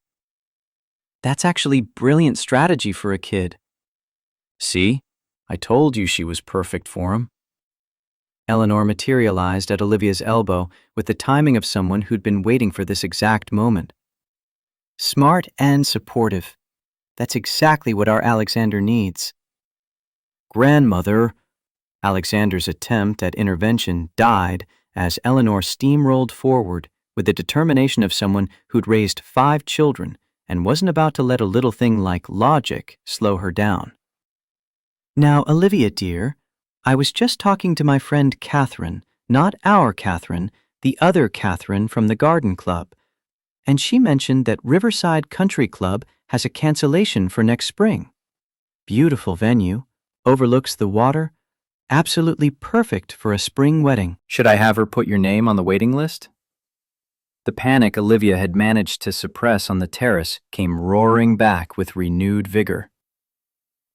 That's actually brilliant strategy for a kid. See? I told you she was perfect for him. Eleanor materialized at Olivia's elbow with the timing of someone who'd been waiting for this exact moment. Smart and supportive. That's exactly what our Alexander needs. Grandmother. Alexander's attempt at intervention died as Eleanor steamrolled forward with the determination of someone who'd raised 5 children and wasn't about to let a little thing like logic slow her down. Now, Olivia, dear, I was just talking to my friend Catherine, not our Catherine, the other Catherine from the garden club, and she mentioned that Riverside Country Club has a cancellation for next spring. Beautiful venue, overlooks the water, absolutely perfect for a spring wedding. Should I have her put your name on the waiting list? The panic Olivia had managed to suppress on the terrace came roaring back with renewed vigor.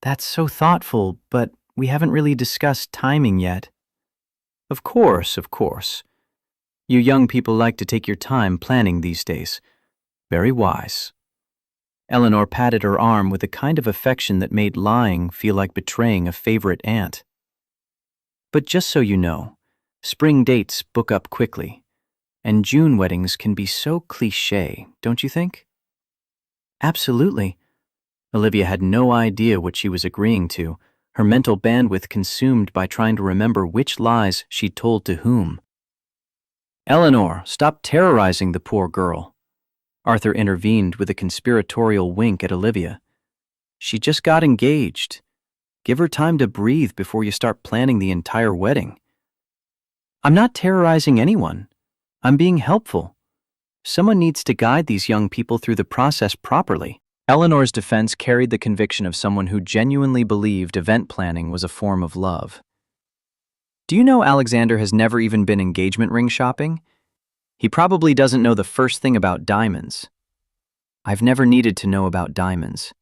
That's so thoughtful, but we haven't really discussed timing yet. Of course, of course. You young people like to take your time planning these days. Very wise. Eleanor patted her arm with a kind of affection that made lying feel like betraying a favorite aunt. But just so you know, spring dates book up quickly, and June weddings can be so cliché, don't you think? Absolutely. Olivia had no idea what she was agreeing to, her mental bandwidth consumed by trying to remember which lies she'd told to whom. Eleanor, stop terrorizing the poor girl. Arthur intervened with a conspiratorial wink at Olivia. She just got engaged. Give her time to breathe before you start planning the entire wedding. I'm not terrorizing anyone. I'm being helpful. Someone needs to guide these young people through the process properly. Eleanor's defense carried the conviction of someone who genuinely believed event planning was a form of love. Do you know Alexander has never even been engagement ring shopping? He probably doesn't know the first thing about diamonds. I've never needed to know about diamonds.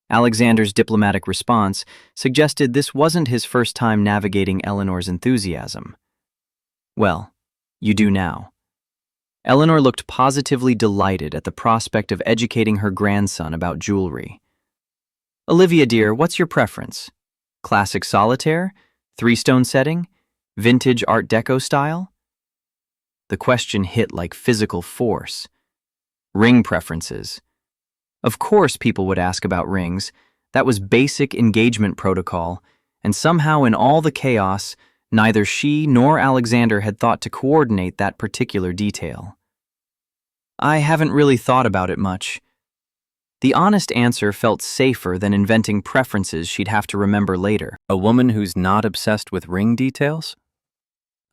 Alexander's diplomatic response suggested this wasn't his first time navigating Eleanor's enthusiasm. Well, you do now. Eleanor looked positively delighted at the prospect of educating her grandson about jewelry. Olivia, dear, what's your preference? Classic solitaire? Three-stone setting? Vintage Art Deco style? The question hit like physical force. Ring preferences. Of course people would ask about rings. That was basic engagement protocol, and somehow in all the chaos, neither she nor Alexander had thought to coordinate that particular detail. I haven't really thought about it much. The honest answer felt safer than inventing preferences she'd have to remember later. A woman who's not obsessed with ring details?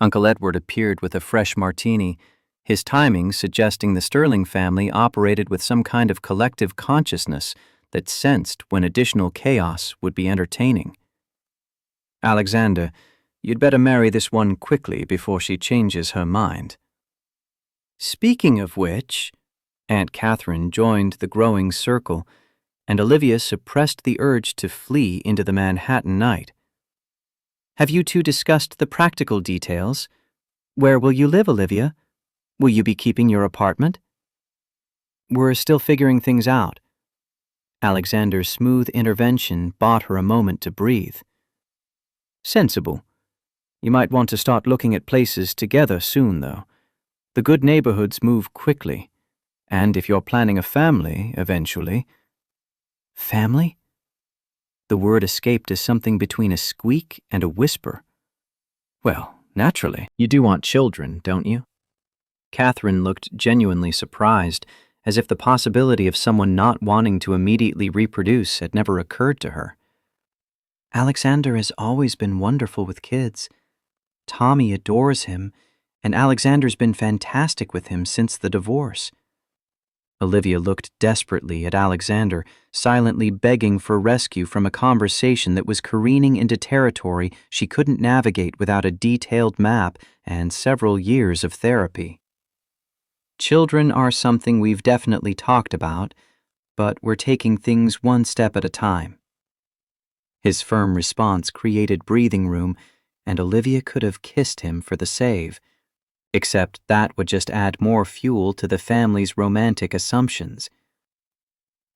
Uncle Edward appeared with a fresh martini, his timing suggesting the Sterling family operated with some kind of collective consciousness that sensed when additional chaos would be entertaining. Alexander, you'd better marry this one quickly before she changes her mind. Speaking of which, Aunt Catherine joined the growing circle, and Olivia suppressed the urge to flee into the Manhattan night. Have you two discussed the practical details? Where will you live, Olivia? Will you be keeping your apartment? We're still figuring things out. Alexander's smooth intervention bought her a moment to breathe. Sensible. You might want to start looking at places together soon, though. The good neighborhoods move quickly, and if you're planning a family eventually... Family? The word escaped as something between a squeak and a whisper. Well, naturally, you do want children, don't you? Catherine looked genuinely surprised, as if the possibility of someone not wanting to immediately reproduce had never occurred to her. Alexander has always been wonderful with kids. Tommy adores him, and Alexander's been fantastic with him since the divorce. Olivia looked desperately at Alexander, silently begging for rescue from a conversation that was careening into territory she couldn't navigate without a detailed map and several years of therapy. Children are something we've definitely talked about, but we're taking things one step at a time. His firm response created breathing room, and Olivia could have kissed him for the save. Except that would just add more fuel to the family's romantic assumptions.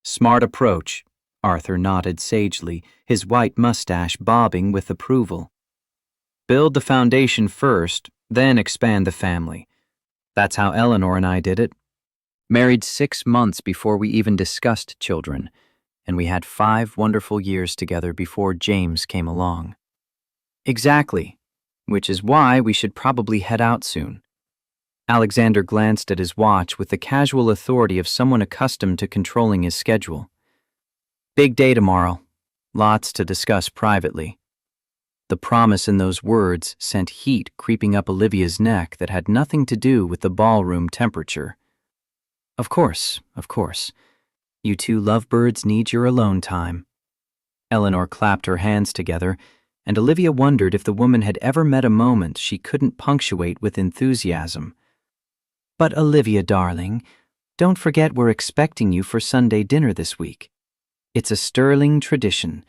Smart approach, Arthur nodded sagely, his white mustache bobbing with approval. Build the foundation first, then expand the family. That's how Eleanor and I did it. Married 6 months before we even discussed children, and we had 5 wonderful years together before James came along. Exactly, which is why we should probably head out soon. Alexander glanced at his watch with the casual authority of someone accustomed to controlling his schedule. Big day tomorrow. Lots to discuss privately. The promise in those words sent heat creeping up Olivia's neck that had nothing to do with the ballroom temperature. Of course. You two lovebirds need your alone time. Eleanor clapped her hands together, and Olivia wondered if the woman had ever met a moment she couldn't punctuate with enthusiasm. But Olivia, darling, don't forget we're expecting you for Sunday dinner this week. It's a sterling tradition.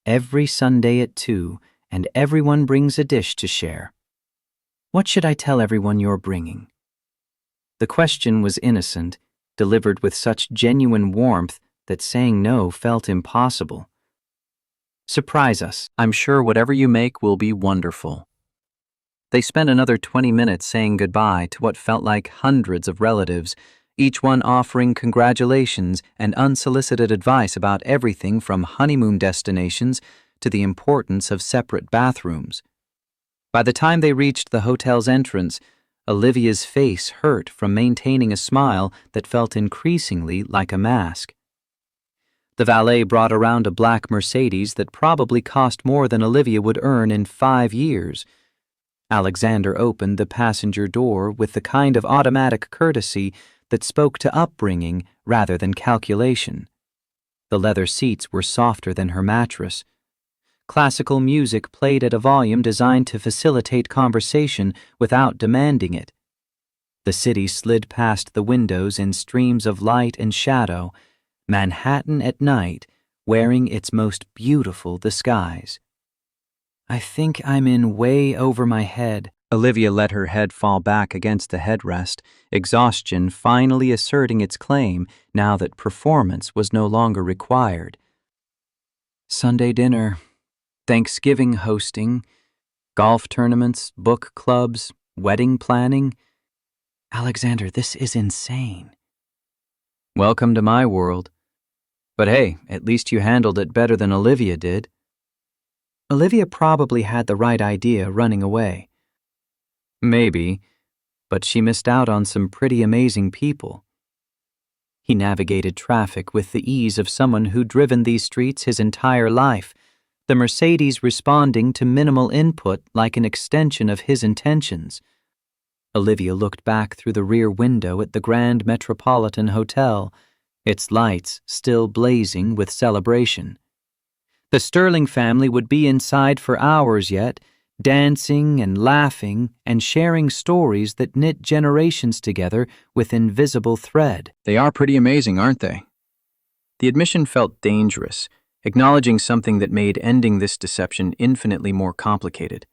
Every Sunday at 2, and everyone brings a dish to share. What should I tell everyone you're bringing? The question was innocent, delivered with such genuine warmth that saying no felt impossible. Surprise us. I'm sure whatever you make will be wonderful. They spent another 20 minutes saying goodbye to what felt like hundreds of relatives, each one offering congratulations and unsolicited advice about everything from honeymoon destinations to the importance of separate bathrooms. By the time they reached the hotel's entrance, Olivia's face hurt from maintaining a smile that felt increasingly like a mask. The valet brought around a black Mercedes that probably cost more than Olivia would earn in 5 years. Alexander opened the passenger door with the kind of automatic courtesy that spoke to upbringing rather than calculation. The leather seats were softer than her mattress. Classical music played at a volume designed to facilitate conversation without demanding it. The city slid past the windows in streams of light and shadow, Manhattan at night wearing its most beautiful disguise. I think I'm in way over my head. Olivia let her head fall back against the headrest, exhaustion finally asserting its claim now that performance was no longer required. Sunday dinner, Thanksgiving hosting, golf tournaments, book clubs, wedding planning. Alexander, this is insane. Welcome to my world. But hey, at least you handled it better than Olivia did. Olivia probably had the right idea running away. Maybe, but she missed out on some pretty amazing people. He navigated traffic with the ease of someone who'd driven these streets his entire life, the Mercedes responding to minimal input like an extension of his intentions. Olivia looked back through the rear window at the Grand Metropolitan Hotel, its lights still blazing with celebration. The Sterling family would be inside for hours yet, dancing and laughing and sharing stories that knit generations together with invisible thread. They are pretty amazing, aren't they? The admission felt dangerous, acknowledging something that made ending this deception infinitely more complicated.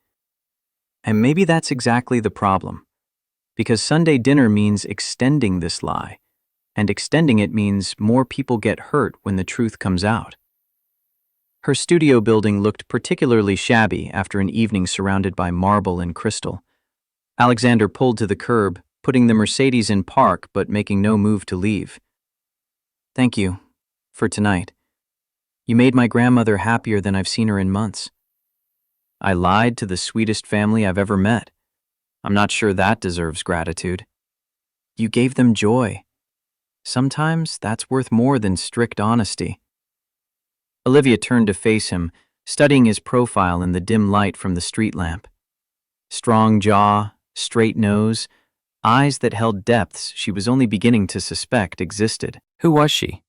And maybe that's exactly the problem, because Sunday dinner means extending this lie, and extending it means more people get hurt when the truth comes out. Her studio building looked particularly shabby after an evening surrounded by marble and crystal. Alexander pulled to the curb, putting the Mercedes in park but making no move to leave. Thank you for tonight. You made my grandmother happier than I've seen her in months. I lied to the sweetest family I've ever met. I'm not sure that deserves gratitude. You gave them joy. Sometimes that's worth more than strict honesty. Olivia turned to face him, studying his profile in the dim light from the street lamp. Strong jaw, straight nose, eyes that held depths she was only beginning to suspect existed. Who was she?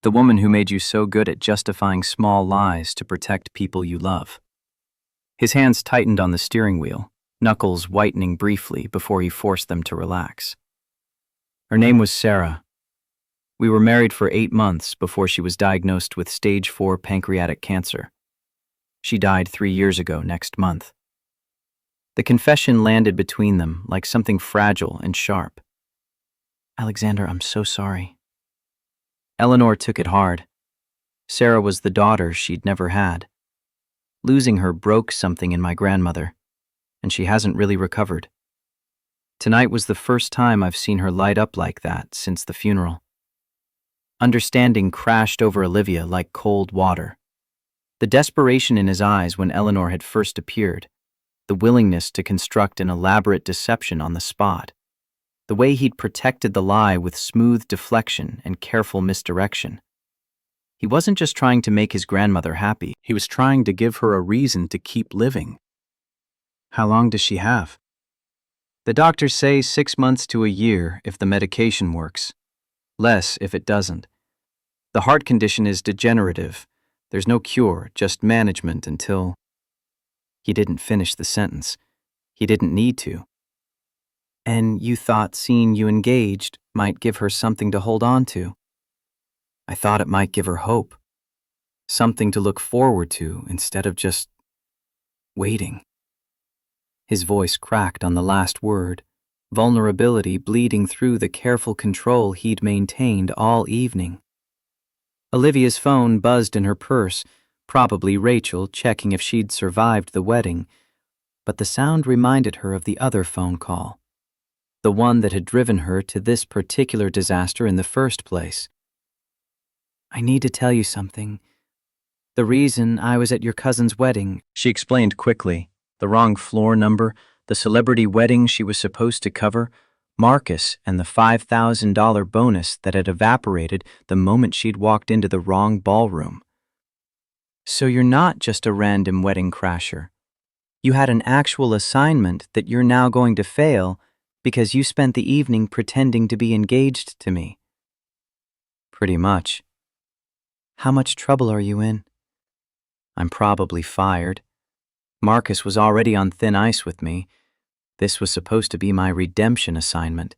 The woman who made you so good at justifying small lies to protect people you love. His hands tightened on the steering wheel, knuckles whitening briefly before he forced them to relax. Her name was Sarah. We were married for 8 months before she was diagnosed with stage 4 pancreatic cancer. She died 3 years ago next month. The confession landed between them like something fragile and sharp. Alexander, I'm so sorry. Eleanor took it hard. Sarah was the daughter she'd never had. Losing her broke something in my grandmother, and she hasn't really recovered. Tonight was the first time I've seen her light up like that since the funeral. Understanding crashed over Olivia like cold water. The desperation in his eyes when Eleanor had first appeared, the willingness to construct an elaborate deception on the spot, the way he'd protected the lie with smooth deflection and careful misdirection. He wasn't just trying to make his grandmother happy, he was trying to give her a reason to keep living. How long does she have? The doctors say 6 months to a year if the medication works. Less if it doesn't. The heart condition is degenerative. There's no cure, just management until... He didn't finish the sentence. He didn't need to. And you thought seeing you engaged might give her something to hold on to. I thought it might give her hope. Something to look forward to instead of just waiting. His voice cracked on the last word, vulnerability bleeding through the careful control he'd maintained all evening. Olivia's phone buzzed in her purse, probably Rachel checking if she'd survived the wedding, but the sound reminded her of the other phone call, the one that had driven her to this particular disaster in the first place. "I need to tell you something. The reason I was at your cousin's wedding," She explained quickly. The wrong floor number, the celebrity wedding she was supposed to cover, Marcus, and the $5,000 bonus that had evaporated the moment she'd walked into the wrong ballroom. "So you're not just a random wedding crasher. You had an actual assignment that you're now going to fail because you spent the evening pretending to be engaged to me." "Pretty much." "How much trouble are you in?" "I'm probably fired. Marcus was already on thin ice with me. This was supposed to be my redemption assignment."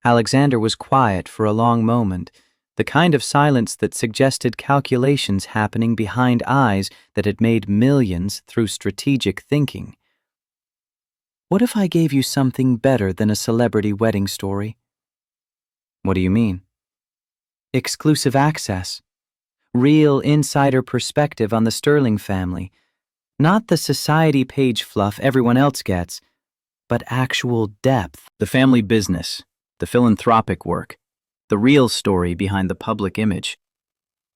Alexander was quiet for a long moment, the kind of silence that suggested calculations happening behind eyes that had made millions through strategic thinking. "What if I gave you something better than a celebrity wedding story?" "What do you mean?" "Exclusive access. Real insider perspective on the Sterling family. Not the society page fluff everyone else gets, but actual depth." The family business, the philanthropic work, the real story behind the public image.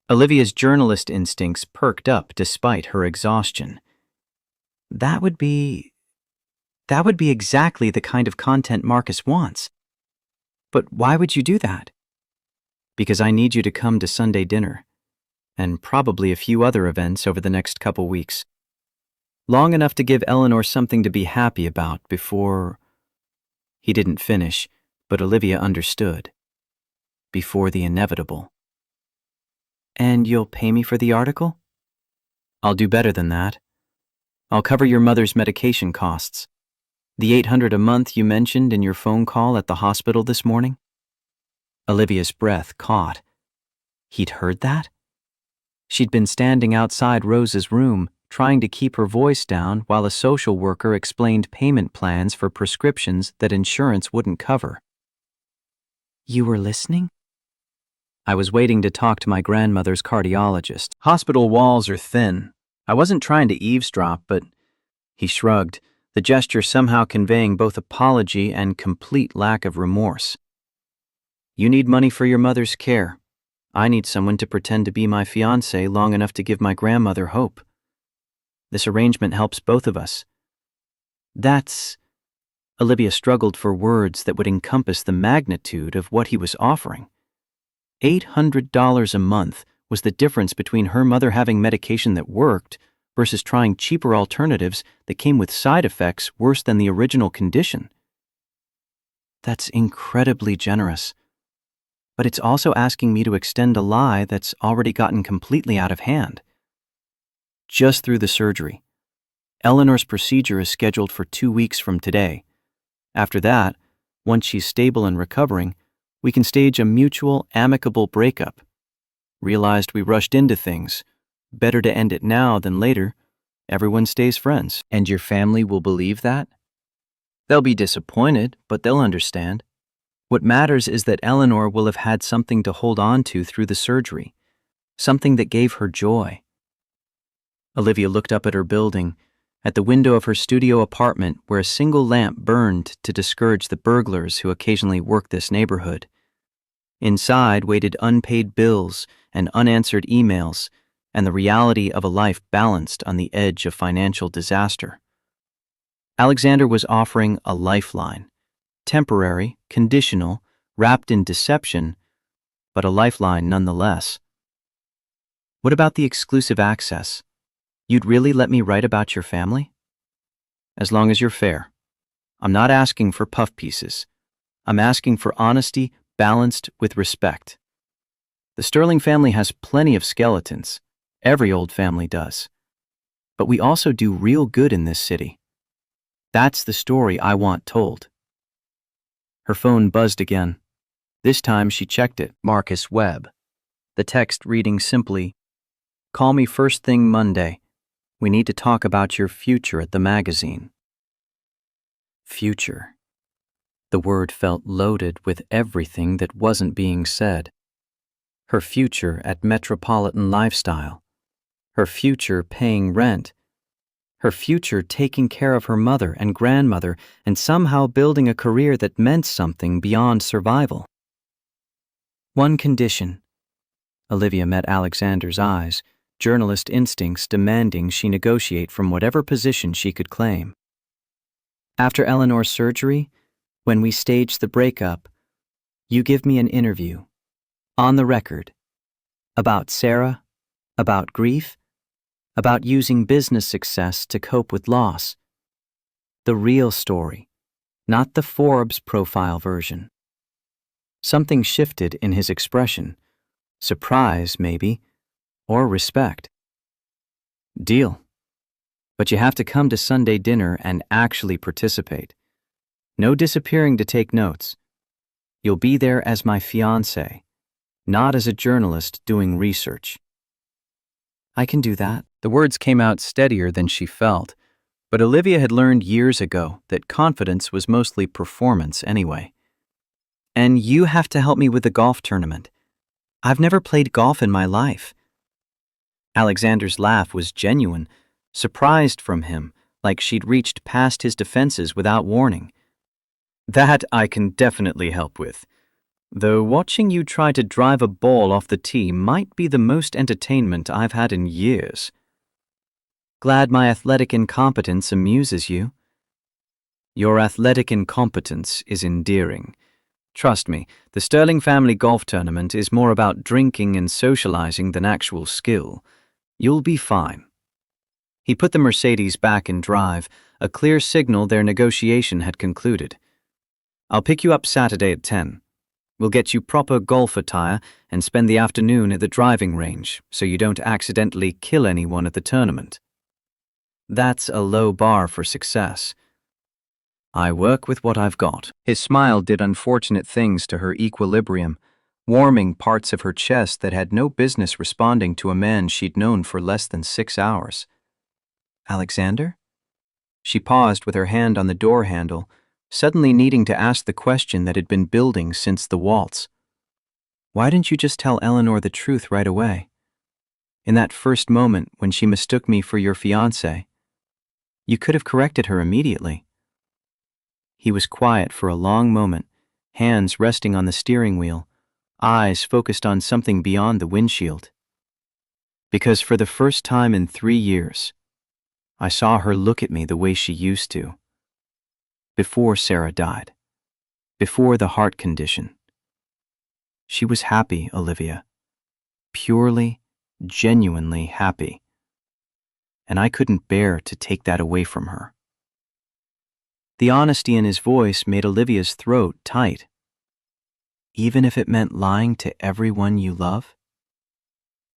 Olivia's journalist instincts perked up despite her exhaustion. That would be exactly the kind of content Marcus wants. "But why would you do that?" "Because I need you to come to Sunday dinner, and probably a few other events over the next couple weeks. Long enough to give Eleanor something to be happy about before—" He didn't finish, but Olivia understood. Before the inevitable. "And you'll pay me for the article?" "I'll do better than that. I'll cover your mother's medication costs. The $800 a month you mentioned in your phone call at the hospital this morning." Olivia's breath caught. He'd heard that? She'd been standing outside Rose's room, trying to keep her voice down while a social worker explained payment plans for prescriptions that insurance wouldn't cover. "You were listening?" "I was waiting to talk to my grandmother's cardiologist. Hospital walls are thin. I wasn't trying to eavesdrop, but..." He shrugged, the gesture somehow conveying both apology and complete lack of remorse. "You need money for your mother's care. I need someone to pretend to be my fiancé long enough to give my grandmother hope. This arrangement helps both of us." "That's..." Olivia struggled for words that would encompass the magnitude of what he was offering. $800 a month was the difference between her mother having medication that worked versus trying cheaper alternatives that came with side effects worse than the original condition. "That's incredibly generous. But it's also asking me to extend a lie that's already gotten completely out of hand." "Just through the surgery. Eleanor's procedure is scheduled for 2 weeks from today. After that, once she's stable and recovering, we can stage a mutual, amicable breakup. Realized we rushed into things. Better to end it now than later. Everyone stays friends." "And your family will believe that?" "They'll be disappointed, but they'll understand. What matters is that Eleanor will have had something to hold on to through the surgery, something that gave her joy." Olivia looked up at her building, at the window of her studio apartment where a single lamp burned to discourage the burglars who occasionally worked this neighborhood. Inside waited unpaid bills and unanswered emails, and the reality of a life balanced on the edge of financial disaster. Alexander was offering a lifeline. Temporary, conditional, wrapped in deception, but a lifeline nonetheless. "What about the exclusive access? You'd really let me write about your family?" "As long as you're fair. I'm not asking for puff pieces. I'm asking for honesty balanced with respect. The Sterling family has plenty of skeletons. Every old family does. But we also do real good in this city. That's the story I want told." Her phone buzzed again. This time she checked it. Marcus Webb. The text reading simply, "Call me first thing Monday. We need to talk about your future at the magazine." Future. The word felt loaded with everything that wasn't being said. her future at Metropolitan Lifestyle, her future paying rent, her future taking care of her mother and grandmother and somehow building a career that meant something beyond survival. One condition. Olivia met Alexander's eyes, journalist instincts demanding she negotiate from whatever position she could claim. After Eleanor's surgery, when we stage the breakup, you give me an interview, on the record, about Sarah, about grief, about using business success to cope with loss. The real story, not the Forbes profile version. Something shifted in his expression, surprise maybe, or respect. Deal. But you have to come to Sunday dinner and actually participate. No disappearing to take notes. You'll be there as my fiancé, not as a journalist doing research. I can do that. The words came out steadier than she felt, but Olivia had learned years ago that confidence was mostly performance anyway. And you have to help me with the golf tournament. I've never played golf in my life. Alexander's laugh was genuine, surprised from him, like she'd reached past his defenses without warning. That I can definitely help with, though watching you try to drive a ball off the tee might be the most entertainment I've had in years. Glad my athletic incompetence amuses you. Your athletic incompetence is endearing. Trust me, the Sterling family golf tournament is more about drinking and socializing than actual skill. You'll be fine. He put the Mercedes back in drive, a clear signal their negotiation had concluded. I'll pick you up Saturday at 10. We'll get you proper golf attire and spend the afternoon at the driving range so you don't accidentally kill anyone at the tournament. That's a low bar for success. I work with what I've got. His smile did unfortunate things to her equilibrium, warming parts of her chest that had no business responding to a man she'd known for less than 6 hours. Alexander? She paused with her hand on the door handle, suddenly needing to ask the question that had been building since the waltz. Why didn't you just tell Eleanor the truth right away? In that first moment when she mistook me for your fiancé, you could have corrected her immediately. He was quiet for a long moment, hands resting on the steering wheel, eyes focused on something beyond the windshield. Because for the first time in 3 years, I saw her look at me the way she used to. Before Sarah died. Before the heart condition. She was happy, Olivia. Purely, genuinely happy. And I couldn't bear to take that away from her. The honesty in his voice made Olivia's throat tight. Even if it meant lying to everyone you love?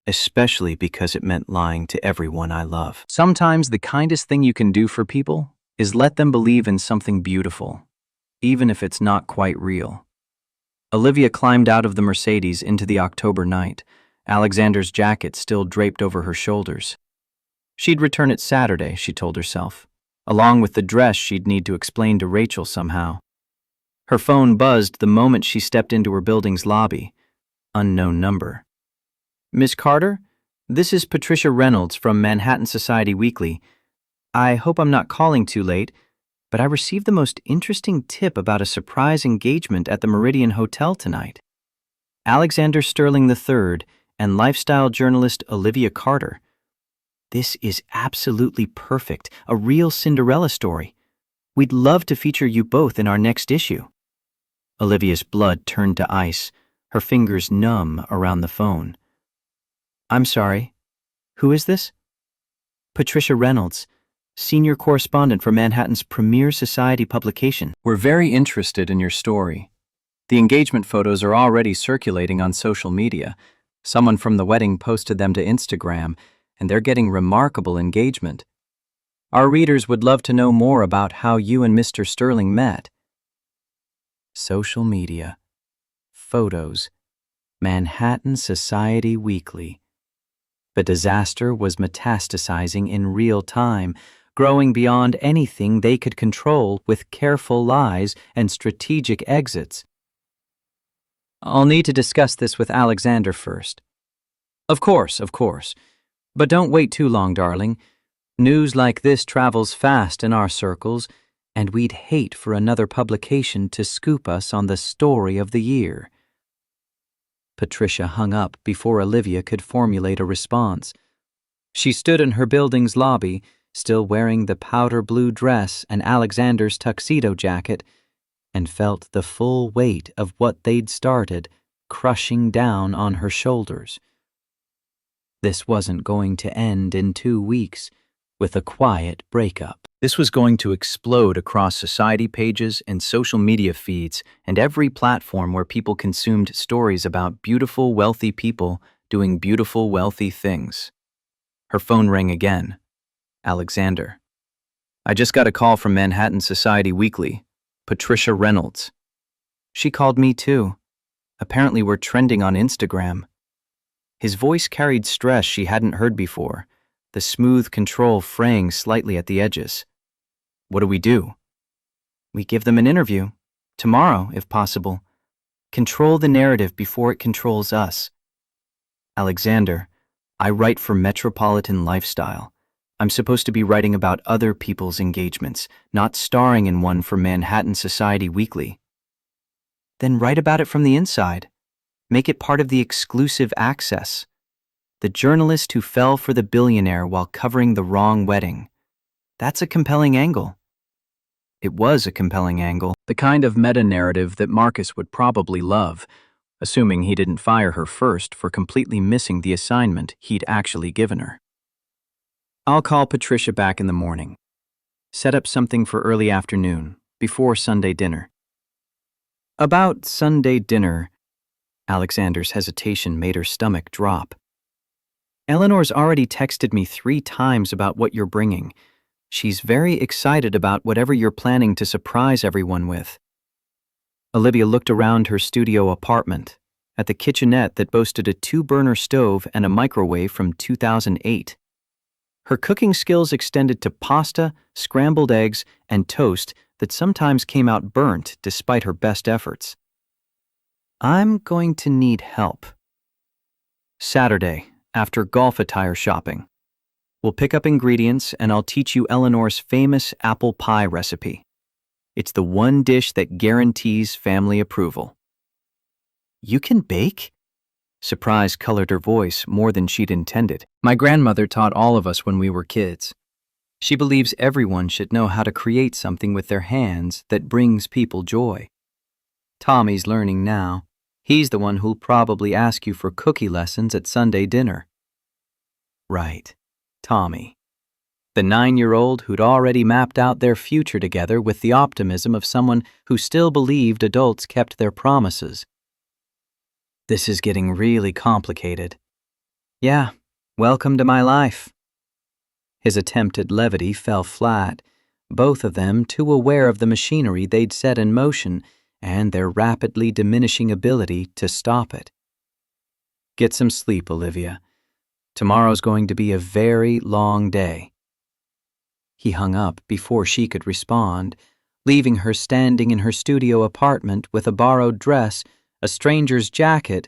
Especially because it meant lying to everyone I love. Sometimes the kindest thing you can do for people is let them believe in something beautiful, even if it's not quite real. Olivia climbed out of the Mercedes into the October night, Alexander's jacket still draped over her shoulders. She'd return it Saturday, she told herself, along with the dress she'd need to explain to Rachel somehow. Her phone buzzed the moment she stepped into her building's lobby. Unknown number. Miss Carter, this is Patricia Reynolds from Manhattan Society Weekly. I hope I'm not calling too late, but I received the most interesting tip about a surprise engagement at the Meridian Hotel tonight. Alexander Sterling III and lifestyle journalist Olivia Carter. This is absolutely perfect, a real Cinderella story. We'd love to feature you both in our next issue. Olivia's blood turned to ice, her fingers numb around the phone. I'm sorry. Who is this? Patricia Reynolds, senior correspondent for Manhattan's premier society publication. We're very interested in your story. The engagement photos are already circulating on social media. Someone from the wedding posted them to Instagram, and they're getting remarkable engagement. Our readers would love to know more about how you and Mr. Sterling met. Social media. Photos. Manhattan Society Weekly. The disaster was metastasizing in real time, growing beyond anything they could control with careful lies and strategic exits. I'll need to discuss this with Alexander first. Of course, of course. But don't wait too long, darling. News like this travels fast in our circles, and we'd hate for another publication to scoop us on the story of the year. Patricia hung up before Olivia could formulate a response. She stood in her building's lobby, still wearing the powder blue dress and Alexander's tuxedo jacket, and felt the full weight of what they'd started crushing down on her shoulders. This wasn't going to end in 2 weeks with a quiet breakup. This was going to explode across society pages and social media feeds and every platform where people consumed stories about beautiful, wealthy people doing beautiful, wealthy things. Her phone rang again. Alexander. I just got a call from Manhattan Society Weekly. Patricia Reynolds. She called me too. Apparently we're trending on Instagram. His voice carried stress she hadn't heard before, the smooth control fraying slightly at the edges. What do? We give them an interview. Tomorrow, if possible. Control the narrative before it controls us. Alexander, I write for Metropolitan Lifestyle. I'm supposed to be writing about other people's engagements, not starring in one for Manhattan Society Weekly. Then write about it from the inside. Make it part of the exclusive access. The journalist who fell for the billionaire while covering the wrong wedding. That's a compelling angle. It was a compelling angle. The kind of meta-narrative that Marcus would probably love, assuming he didn't fire her first for completely missing the assignment he'd actually given her. I'll call Patricia back in the morning. Set up something for early afternoon, before Sunday dinner. About Sunday dinner, Alexander's hesitation made her stomach drop. Eleanor's already texted me 3 times about what you're bringing. She's very excited about whatever you're planning to surprise everyone with. Olivia looked around her studio apartment, at the kitchenette that boasted a 2-burner stove and a microwave from 2008. Her cooking skills extended to pasta, scrambled eggs, and toast that sometimes came out burnt despite her best efforts. I'm going to need help. Saturday, after golf attire shopping. We'll pick up ingredients and I'll teach you Eleanor's famous apple pie recipe. It's the one dish that guarantees family approval. You can bake? Surprise colored her voice more than she'd intended. My grandmother taught all of us when we were kids. She believes everyone should know how to create something with their hands that brings people joy. Tommy's learning now. He's the one who'll probably ask you for cookie lessons at Sunday dinner. Right, Tommy. The 9-year-old who'd already mapped out their future together with the optimism of someone who still believed adults kept their promises. This is getting really complicated. Yeah, welcome to my life. His attempt at levity fell flat, both of them too aware of the machinery they'd set in motion and their rapidly diminishing ability to stop it. Get some sleep, Olivia. Tomorrow's going to be a very long day. He hung up before she could respond, leaving her standing in her studio apartment with a borrowed dress, a stranger's jacket,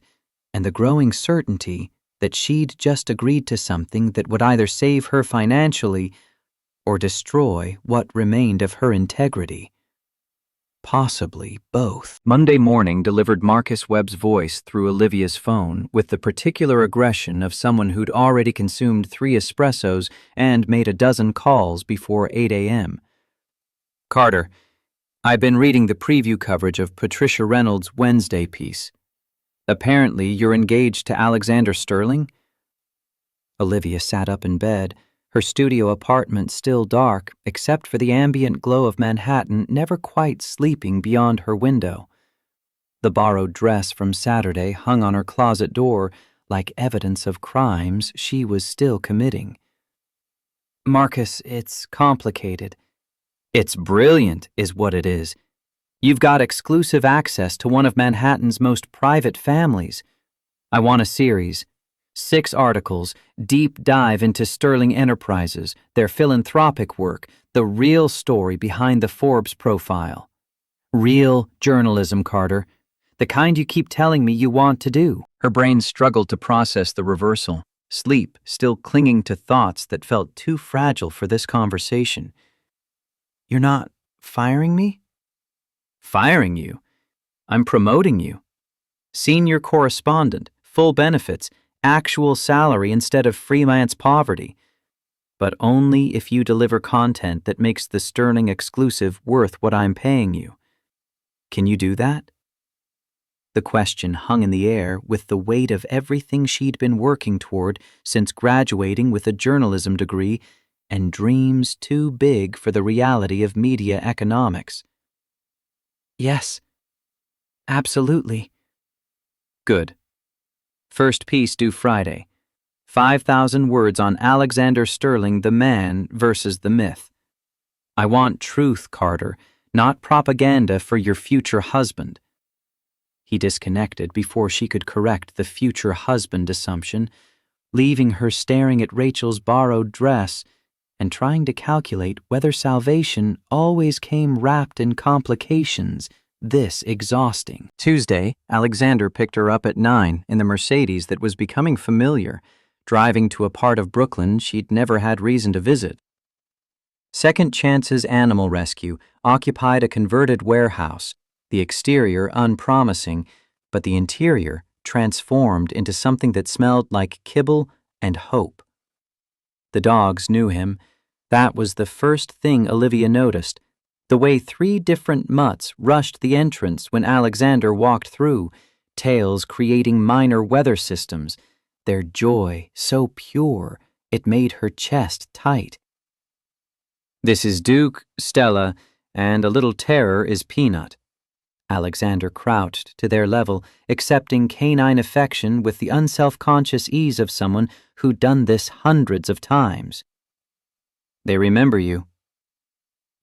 and the growing certainty that she'd just agreed to something that would either save her financially or destroy what remained of her integrity. Possibly both. Monday morning delivered Marcus Webb's voice through Olivia's phone with the particular aggression of someone who'd already consumed 3 espressos and made a dozen calls before 8 a.m. Carter, I've been reading the preview coverage of Patricia Reynolds' Wednesday piece. Apparently, you're engaged to Alexander Sterling? Olivia sat up in bed, her studio apartment still dark except for the ambient glow of Manhattan never quite sleeping beyond her window. The borrowed dress from Saturday hung on her closet door like evidence of crimes she was still committing. Marcus, it's complicated. It's brilliant, is what it is. You've got exclusive access to one of Manhattan's most private families. I want a series. 6 articles, deep dive into Sterling Enterprises, their philanthropic work, the real story behind the Forbes profile. Real journalism, Carter. The kind you keep telling me you want to do. Her brain struggled to process the reversal, sleep still clinging to thoughts that felt too fragile for this conversation. You're not firing me? Firing you? I'm promoting you. Senior correspondent, full benefits, actual salary instead of freelance poverty. But only if you deliver content that makes the Sterling exclusive worth what I'm paying you. Can you do that? The question hung in the air with the weight of everything she'd been working toward since graduating with a journalism degree and dreams too big for the reality of media economics. Yes, absolutely. Good. First piece due Friday. 5,000 words on Alexander Sterling, the man versus the myth. I want truth, Carter, not propaganda for your future husband. He disconnected before she could correct the future husband assumption, leaving her staring at Rachel's borrowed dress and trying to calculate whether salvation always came wrapped in complications this exhausting. Tuesday, Alexander picked her up at 9 in the Mercedes that was becoming familiar, driving to a part of Brooklyn she'd never had reason to visit. Second Chance's Animal Rescue occupied a converted warehouse, the exterior unpromising, but the interior transformed into something that smelled like kibble and hope. The dogs knew him. That was the first thing Olivia noticed, the way 3 different mutts rushed the entrance when Alexander walked through, tails creating minor weather systems, their joy so pure it made her chest tight. This is Duke, Stella, and a little terror is Peanut. Alexander crouched to their level, accepting canine affection with the unself-conscious ease of someone who'd done this hundreds of times. They remember you.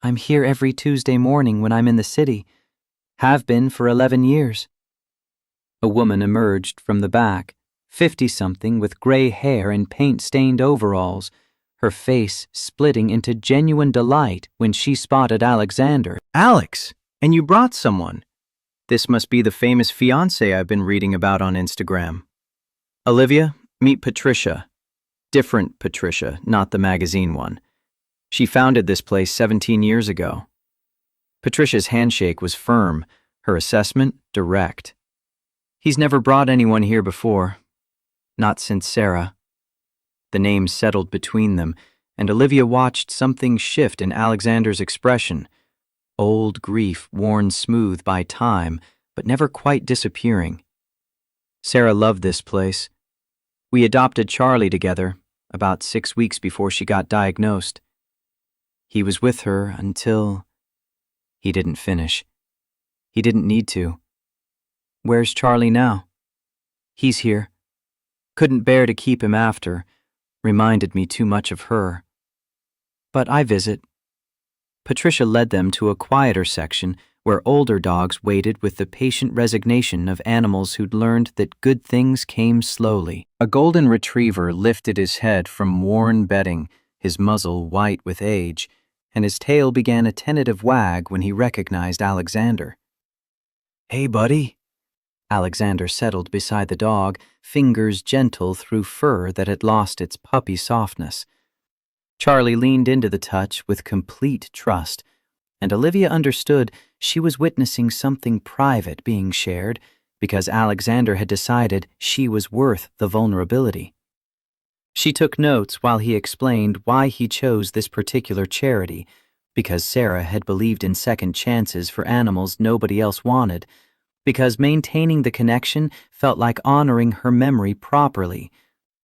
I'm here every Tuesday morning when I'm in the city. Have been for 11 years. A woman emerged from the back, 50-something with gray hair and paint-stained overalls, her face splitting into genuine delight when she spotted Alexander. Alex, and you brought someone. This must be the famous fiancé I've been reading about on Instagram. Olivia, meet Patricia. Different Patricia, not the magazine one. She founded this place 17 years ago. Patricia's handshake was firm, her assessment direct. He's never brought anyone here before. Not since Sarah. The names settled between them, and Olivia watched something shift in Alexander's expression. Old grief worn smooth by time, but never quite disappearing. Sarah loved this place. We adopted Charlie together, about 6 weeks before she got diagnosed. He was with her until... He didn't finish. He didn't need to. Where's Charlie now? He's here. Couldn't bear to keep him after. Reminded me too much of her. But I visit. Patricia led them to a quieter section where older dogs waited with the patient resignation of animals who'd learned that good things came slowly. A golden retriever lifted his head from worn bedding, his muzzle white with age, and his tail began a tentative wag when he recognized Alexander. Hey, buddy. Alexander settled beside the dog, fingers gentle through fur that had lost its puppy softness. Charlie leaned into the touch with complete trust, and Olivia understood she was witnessing something private being shared because Alexander had decided she was worth the vulnerability. She took notes while he explained why he chose this particular charity, because Sarah had believed in second chances for animals nobody else wanted, because maintaining the connection felt like honoring her memory properly,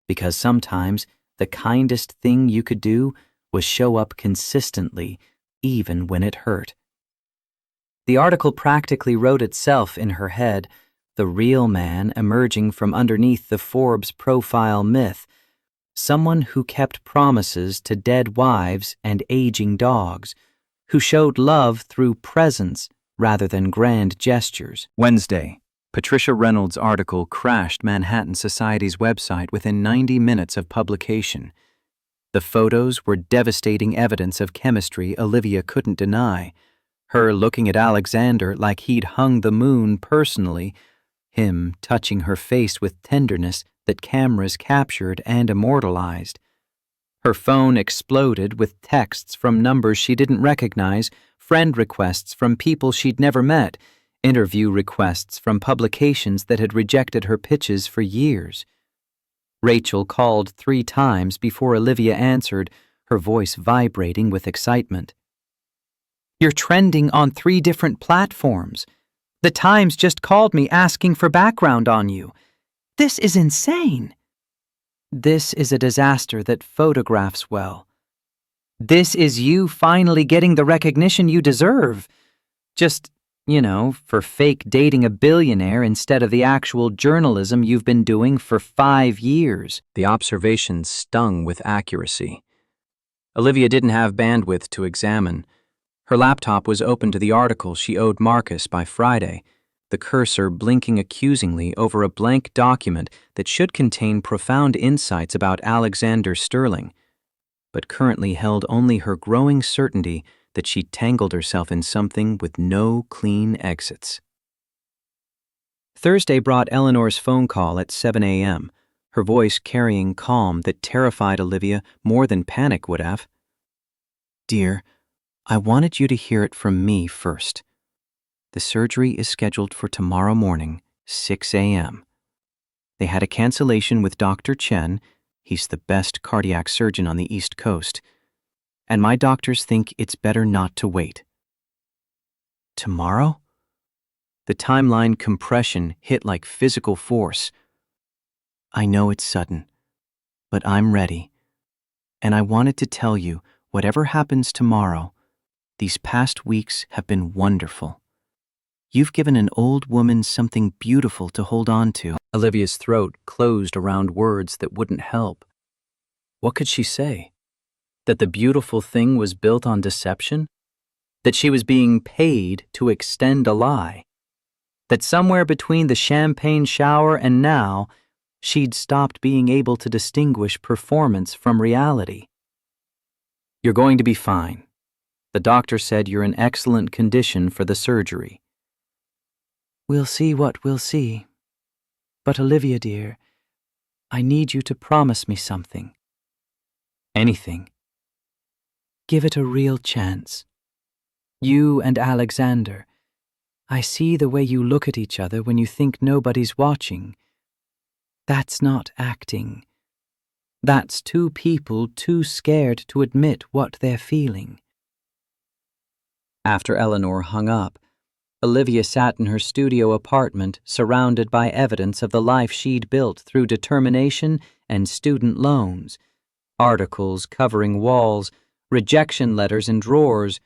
because sometimes the kindest thing you could do was show up consistently, even when it hurt. The article practically wrote itself in her head, the real man emerging from underneath the Forbes profile myth, someone who kept promises to dead wives and aging dogs, who showed love through presence rather than grand gestures. Wednesday, Patricia Reynolds' article crashed Manhattan Society's website within 90 minutes of publication. The photos were devastating evidence of chemistry Olivia couldn't deny. Her looking at Alexander like he'd hung the moon personally, him touching her face with tenderness that cameras captured and immortalized. Her phone exploded with texts from numbers she didn't recognize, friend requests from people she'd never met, interview requests from publications that had rejected her pitches for years. Rachel called 3 times before Olivia answered, her voice vibrating with excitement. "You're trending on 3 different platforms. The Times just called me asking for background on you. This is insane." "This is a disaster that photographs well. This is you finally getting the recognition you deserve. Just, for fake dating a billionaire instead of the actual journalism you've been doing for 5 years." The observations stung with accuracy. Olivia didn't have bandwidth to examine. Her laptop was open to the article she owed Marcus by Friday, the cursor blinking accusingly over a blank document that should contain profound insights about Alexander Sterling, but currently held only her growing certainty that she'd tangled herself in something with no clean exits. Thursday brought Eleanor's phone call at 7 a.m., her voice carrying calm that terrified Olivia more than panic would have. "Dear, I wanted you to hear it from me first. The surgery is scheduled for tomorrow morning, 6 a.m. They had a cancellation with Dr. Chen. He's the best cardiac surgeon on the East Coast. And my doctors think it's better not to wait." "Tomorrow?" The timeline compression hit like physical force. "I know it's sudden, but I'm ready. And I wanted to tell you, whatever happens tomorrow, these past weeks have been wonderful. You've given an old woman something beautiful to hold on to." Olivia's throat closed around words that wouldn't help. What could she say? That the beautiful thing was built on deception? That she was being paid to extend a lie? That somewhere between the champagne shower and now, she'd stopped being able to distinguish performance from reality? "You're going to be fine. The doctor said you're in excellent condition for the surgery." "We'll see what we'll see. But Olivia, dear, I need you to promise me something." "Anything." "Give it a real chance. You and Alexander. I see the way you look at each other when you think nobody's watching. That's not acting. That's 2 people too scared to admit what they're feeling." After Eleanor hung up, Olivia sat in her studio apartment surrounded by evidence of the life she'd built through determination and student loans, articles covering walls, rejection letters in drawers,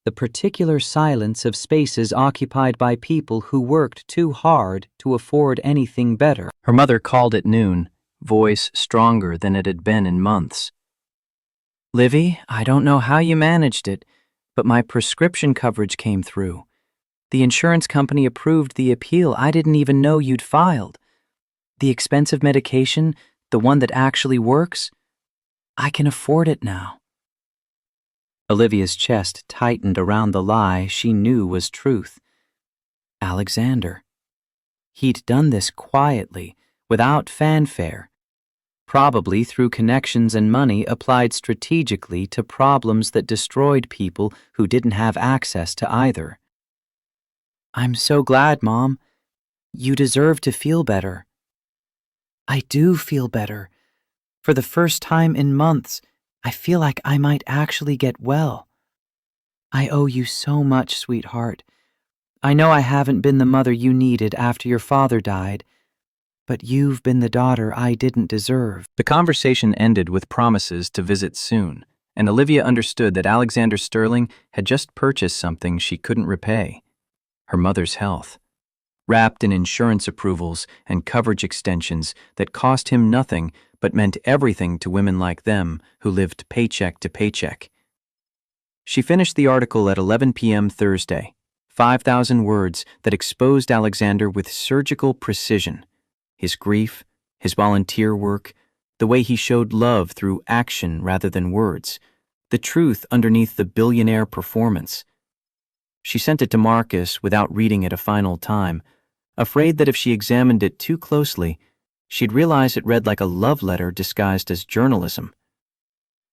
the particular silence of spaces occupied by people who worked too hard to afford anything better. Her mother called at noon, voice stronger than it had been in months. "Livy, I don't know how you managed it, but my prescription coverage came through. The insurance company approved the appeal I didn't even know you'd filed. The expensive medication, the one that actually works, I can afford it now." Olivia's chest tightened around the lie she knew was truth. Alexander. He'd done this quietly, without fanfare, probably through connections and money applied strategically to problems that destroyed people who didn't have access to either. "I'm so glad, Mom. You deserve to feel better." "I do feel better. For the first time in months, I feel like I might actually get well. I owe you so much, sweetheart. I know I haven't been the mother you needed after your father died, but you've been the daughter I didn't deserve." The conversation ended with promises to visit soon, and Olivia understood that Alexander Sterling had just purchased something she couldn't repay: her mother's health, wrapped in insurance approvals and coverage extensions that cost him nothing but meant everything to women like them who lived paycheck to paycheck. She finished the article at 11 p.m. Thursday, 5,000 words that exposed Alexander with surgical precision. His grief, his volunteer work, the way he showed love through action rather than words, the truth underneath the billionaire performance. She sent it to Marcus without reading it a final time, afraid that if she examined it too closely, she'd realize it read like a love letter disguised as journalism.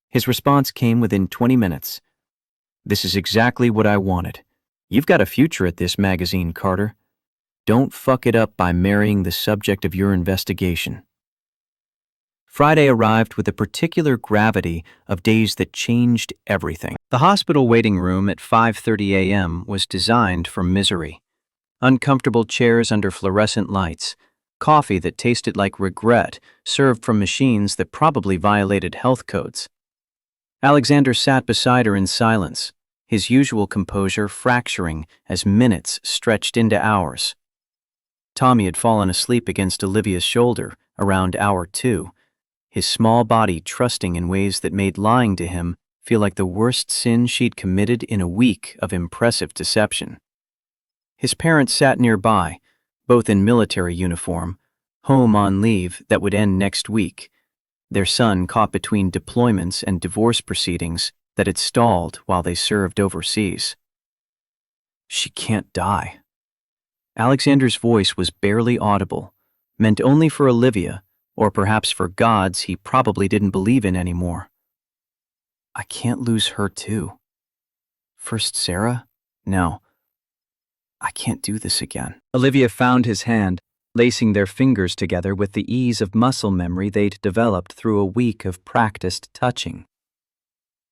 His response came within 20 minutes. "This is exactly what I wanted. You've got a future at this magazine, Carter. Don't fuck it up by marrying the subject of your investigation." Friday arrived with a particular gravity of days that changed everything. The hospital waiting room at 5:30 a.m. was designed for misery. Uncomfortable chairs under fluorescent lights, coffee that tasted like regret served from machines that probably violated health codes. Alexander sat beside her in silence, his usual composure fracturing as minutes stretched into hours. Tommy had fallen asleep against Olivia's shoulder around hour 2, his small body trusting in ways that made lying to him feel like the worst sin she'd committed in a week of impressive deception. His parents sat nearby, both in military uniform, home on leave that would end next week, their son caught between deployments and divorce proceedings that had stalled while they served overseas. "She can't die." Alexander's voice was barely audible, meant only for Olivia, or perhaps for gods he probably didn't believe in anymore. "I can't lose her too. First Sarah? No. I can't do this again." Olivia found his hand, lacing their fingers together with the ease of muscle memory they'd developed through a week of practiced touching.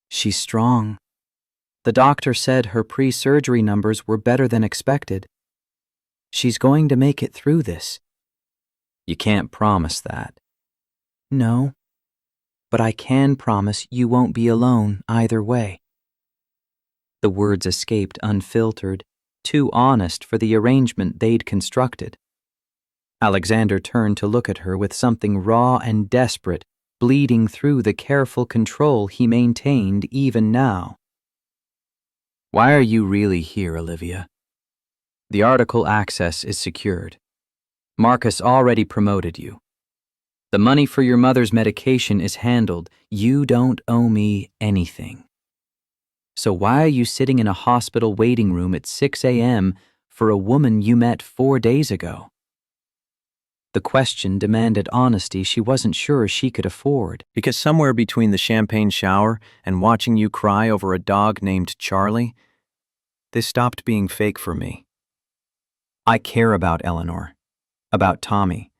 "She's strong. The doctor said her pre-surgery numbers were better than expected. She's going to make it through this." "You can't promise that." "No, but I can promise you won't be alone either way." The words escaped unfiltered, too honest for the arrangement they'd constructed. Alexander turned to look at her with something raw and desperate bleeding through the careful control he maintained even now. "Why are you really here, Olivia? The article access is secured. Marcus already promoted you. The money for your mother's medication is handled. You don't owe me anything. So why are you sitting in a hospital waiting room at 6 a.m. for a woman you met 4 days ago?" The question demanded honesty she wasn't sure she could afford. "Because somewhere between the champagne shower and watching you cry over a dog named Charlie, this stopped being fake for me. I care about Eleanor, about Tommy,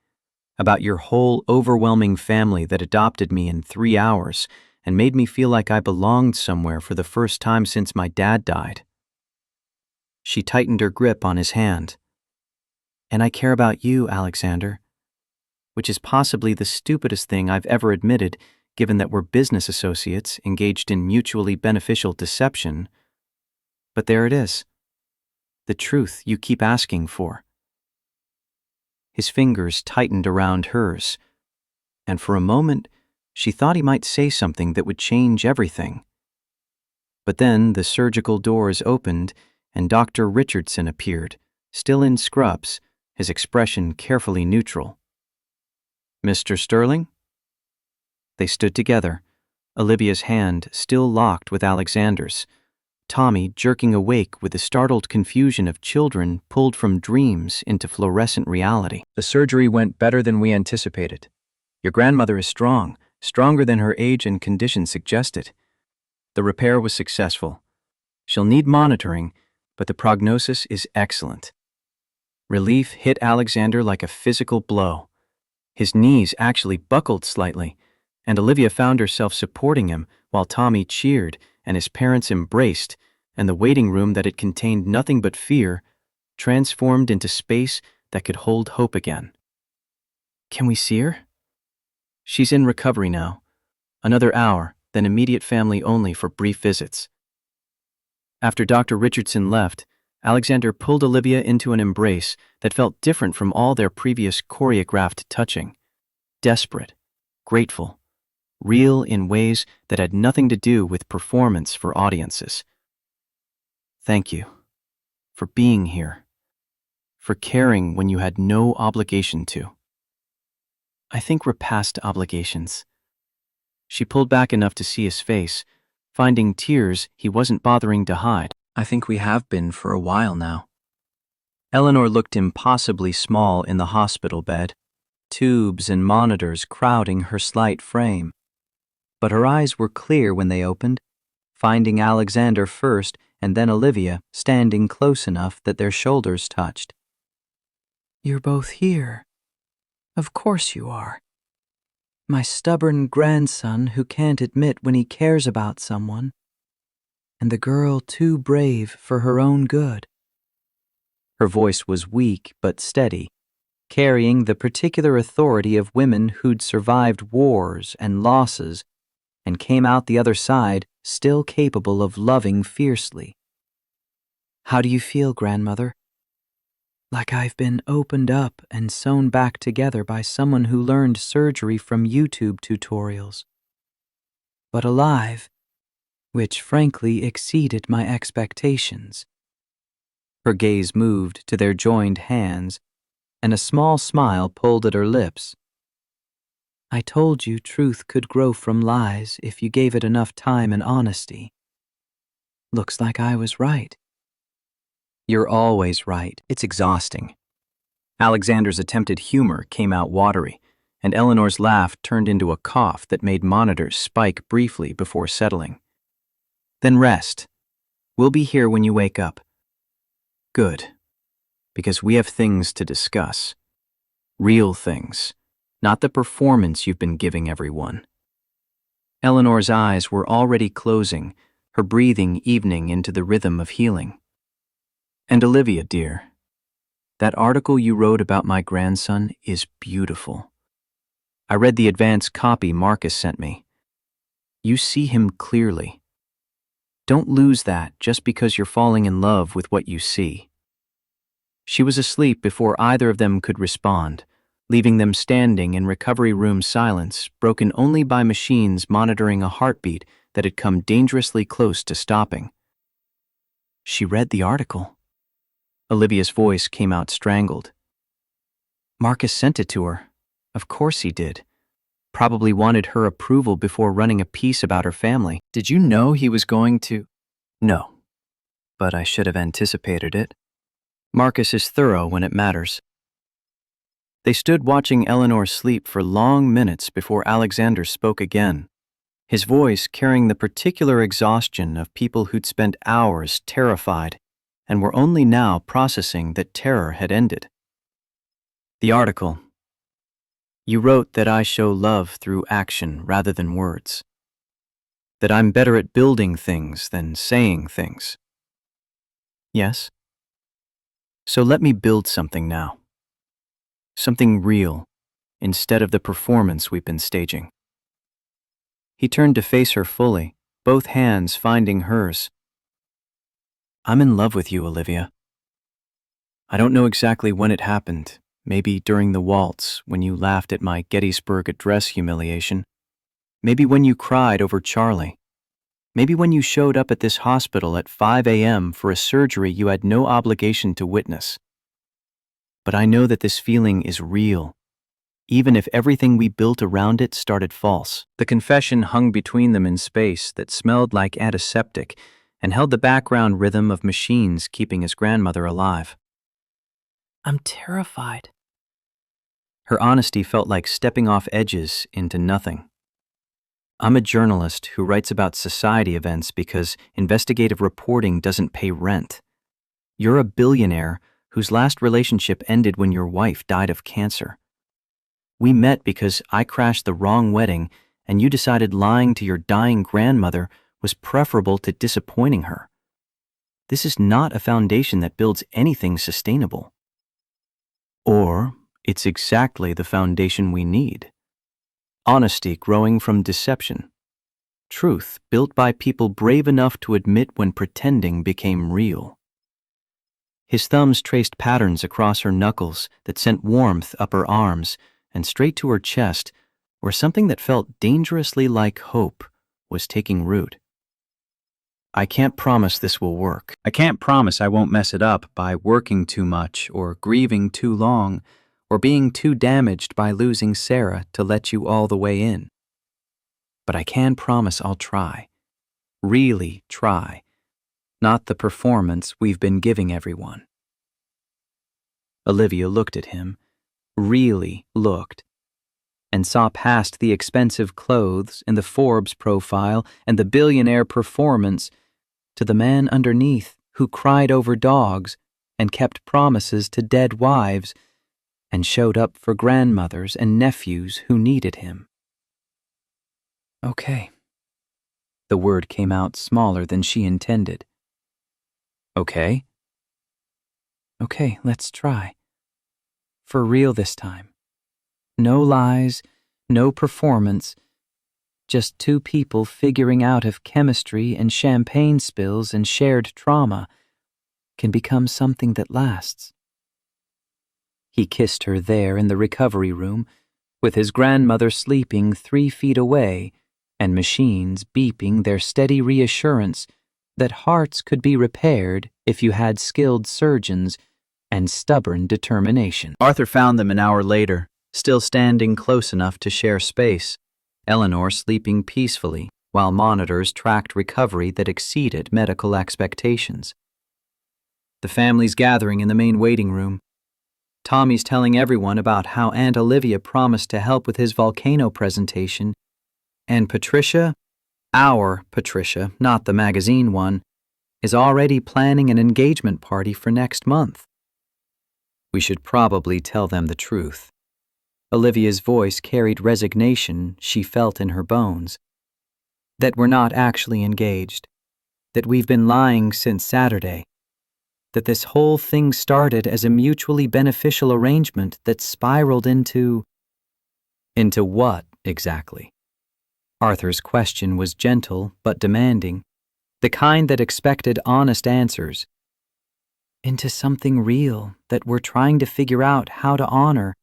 about your whole overwhelming family that adopted me in 3 hours and made me feel like I belonged somewhere for the first time since my dad died." She tightened her grip on his hand. "And I care about you, Alexander, which is possibly the stupidest thing I've ever admitted, given that we're business associates engaged in mutually beneficial deception. But there it is. The truth you keep asking for." His fingers tightened around hers, and for a moment, she thought he might say something that would change everything. But then the surgical doors opened and Dr. Richardson appeared, still in scrubs, his expression carefully neutral. "Mr. Sterling?" They stood together, Olivia's hand still locked with Alexander's, Tommy jerking awake with the startled confusion of children pulled from dreams into fluorescent reality. "The surgery went better than we anticipated. Your grandmother is strong, stronger than her age and condition suggested. The repair was successful. She'll need monitoring, but the prognosis is excellent." Relief hit Alexander like a physical blow. His knees actually buckled slightly, and Olivia found herself supporting him while Tommy cheered and his parents embraced, and the waiting room that had contained nothing but fear transformed into space that could hold hope again. "Can we see her?" "She's in recovery now. Another hour, then immediate family only for brief visits." After Dr. Richardson left, Alexander pulled Olivia into an embrace that felt different from all their previous choreographed touching. Desperate, grateful, real in ways that had nothing to do with performance for audiences. "Thank you for being here, for caring when you had no obligation to." "I think we're past obligations." She pulled back enough to see his face, finding tears he wasn't bothering to hide. I think we have been for a while now. Eleanor looked impossibly small in the hospital bed, tubes and monitors crowding her slight frame. But her eyes were clear when they opened, finding Alexander first and then Olivia standing close enough that their shoulders touched. You're both here. Of course you are. My stubborn grandson who can't admit when he cares about someone, and the girl too brave for her own good. Her voice was weak but steady, carrying the particular authority of women who'd survived wars and losses and came out the other side still capable of loving fiercely. How do you feel, grandmother? Like I've been opened up and sewn back together by someone who learned surgery from YouTube tutorials. But alive, which frankly exceeded my expectations. Her gaze moved to their joined hands, and a small smile pulled at her lips. I told you truth could grow from lies if you gave it enough time and honesty. Looks like I was right. You're always right. It's exhausting. Alexander's attempted humor came out watery, and Eleanor's laugh turned into a cough that made monitors spike briefly before settling. Then rest. We'll be here when you wake up. Good. Because we have things to discuss. Real things, not the performance you've been giving everyone. Eleanor's eyes were already closing, her breathing evening into the rhythm of healing. And Olivia, dear, that article you wrote about my grandson is beautiful. I read the advance copy Marcus sent me. You see him clearly. Don't lose that just because you're falling in love with what you see. She was asleep before either of them could respond, leaving them standing in recovery room silence, broken only by machines monitoring a heartbeat that had come dangerously close to stopping. She read the article. Olivia's voice came out strangled. Marcus sent it to her. Of course he did. Probably wanted her approval before running a piece about her family. Did you know he was going to? No, but I should have anticipated it. Marcus is thorough when it matters. They stood watching Eleanor sleep for long minutes before Alexander spoke again, his voice carrying the particular exhaustion of people who'd spent hours terrified and were only now processing that terror had ended. The article. You wrote that I show love through action rather than words. That I'm better at building things than saying things. Yes? So let me build something now. Something real, instead of the performance we've been staging. He turned to face her fully, both hands finding hers. I'm in love with you, Olivia. I don't know exactly when it happened, maybe during the waltz when you laughed at my Gettysburg Address humiliation, maybe when you cried over Charlie, maybe when you showed up at this hospital at 5 a.m. for a surgery you had no obligation to witness. But I know that this feeling is real, even if everything we built around it started false. The confession hung between them in space that smelled like antiseptic and held the background rhythm of machines keeping his grandmother alive. I'm terrified. Her honesty felt like stepping off edges into nothing. I'm a journalist who writes about society events because investigative reporting doesn't pay rent. You're a billionaire whose last relationship ended when your wife died of cancer. We met because I crashed the wrong wedding and you decided lying to your dying grandmother was preferable to disappointing her. This is not a foundation that builds anything sustainable. Or it's exactly the foundation we need. Honesty growing from deception. Truth built by people brave enough to admit when pretending became real. His thumbs traced patterns across her knuckles that sent warmth up her arms and straight to her chest, where something that felt dangerously like hope was taking root. I can't promise this will work. I can't promise I won't mess it up by working too much or grieving too long or being too damaged by losing Sarah to let you all the way in. But I can promise I'll try. Really try. not the performance we've been giving everyone. Olivia looked at him, really looked, and saw past the expensive clothes and the Forbes profile and the billionaire performance to the man underneath who cried over dogs and kept promises to dead wives and showed up for grandmothers and nephews who needed him. Okay. The word came out smaller than she intended. Okay? Okay, let's try. For real this time. No lies, no performance, just two people figuring out if chemistry and champagne spills and shared trauma can become something that lasts. He kissed her there in the recovery room, with his grandmother sleeping 3 feet away and machines beeping their steady reassurance that hearts could be repaired if you had skilled surgeons and stubborn determination. Arthur found them an hour later, still standing close enough to share space, Eleanor sleeping peacefully while monitors tracked recovery that exceeded medical expectations. The family's gathering in the main waiting room. Tommy's telling everyone about how Aunt Olivia promised to help with his volcano presentation, and Patricia, our Patricia, not the magazine one, is already planning an engagement party for next month. We should probably tell them the truth. Olivia's voice carried resignation she felt in her bones. That we're not actually engaged. That we've been lying since Saturday. That this whole thing started as a mutually beneficial arrangement that spiraled into... Into what, exactly? Arthur's question was gentle but demanding, the kind that expected honest answers. Into something real that we're trying to figure out how to honor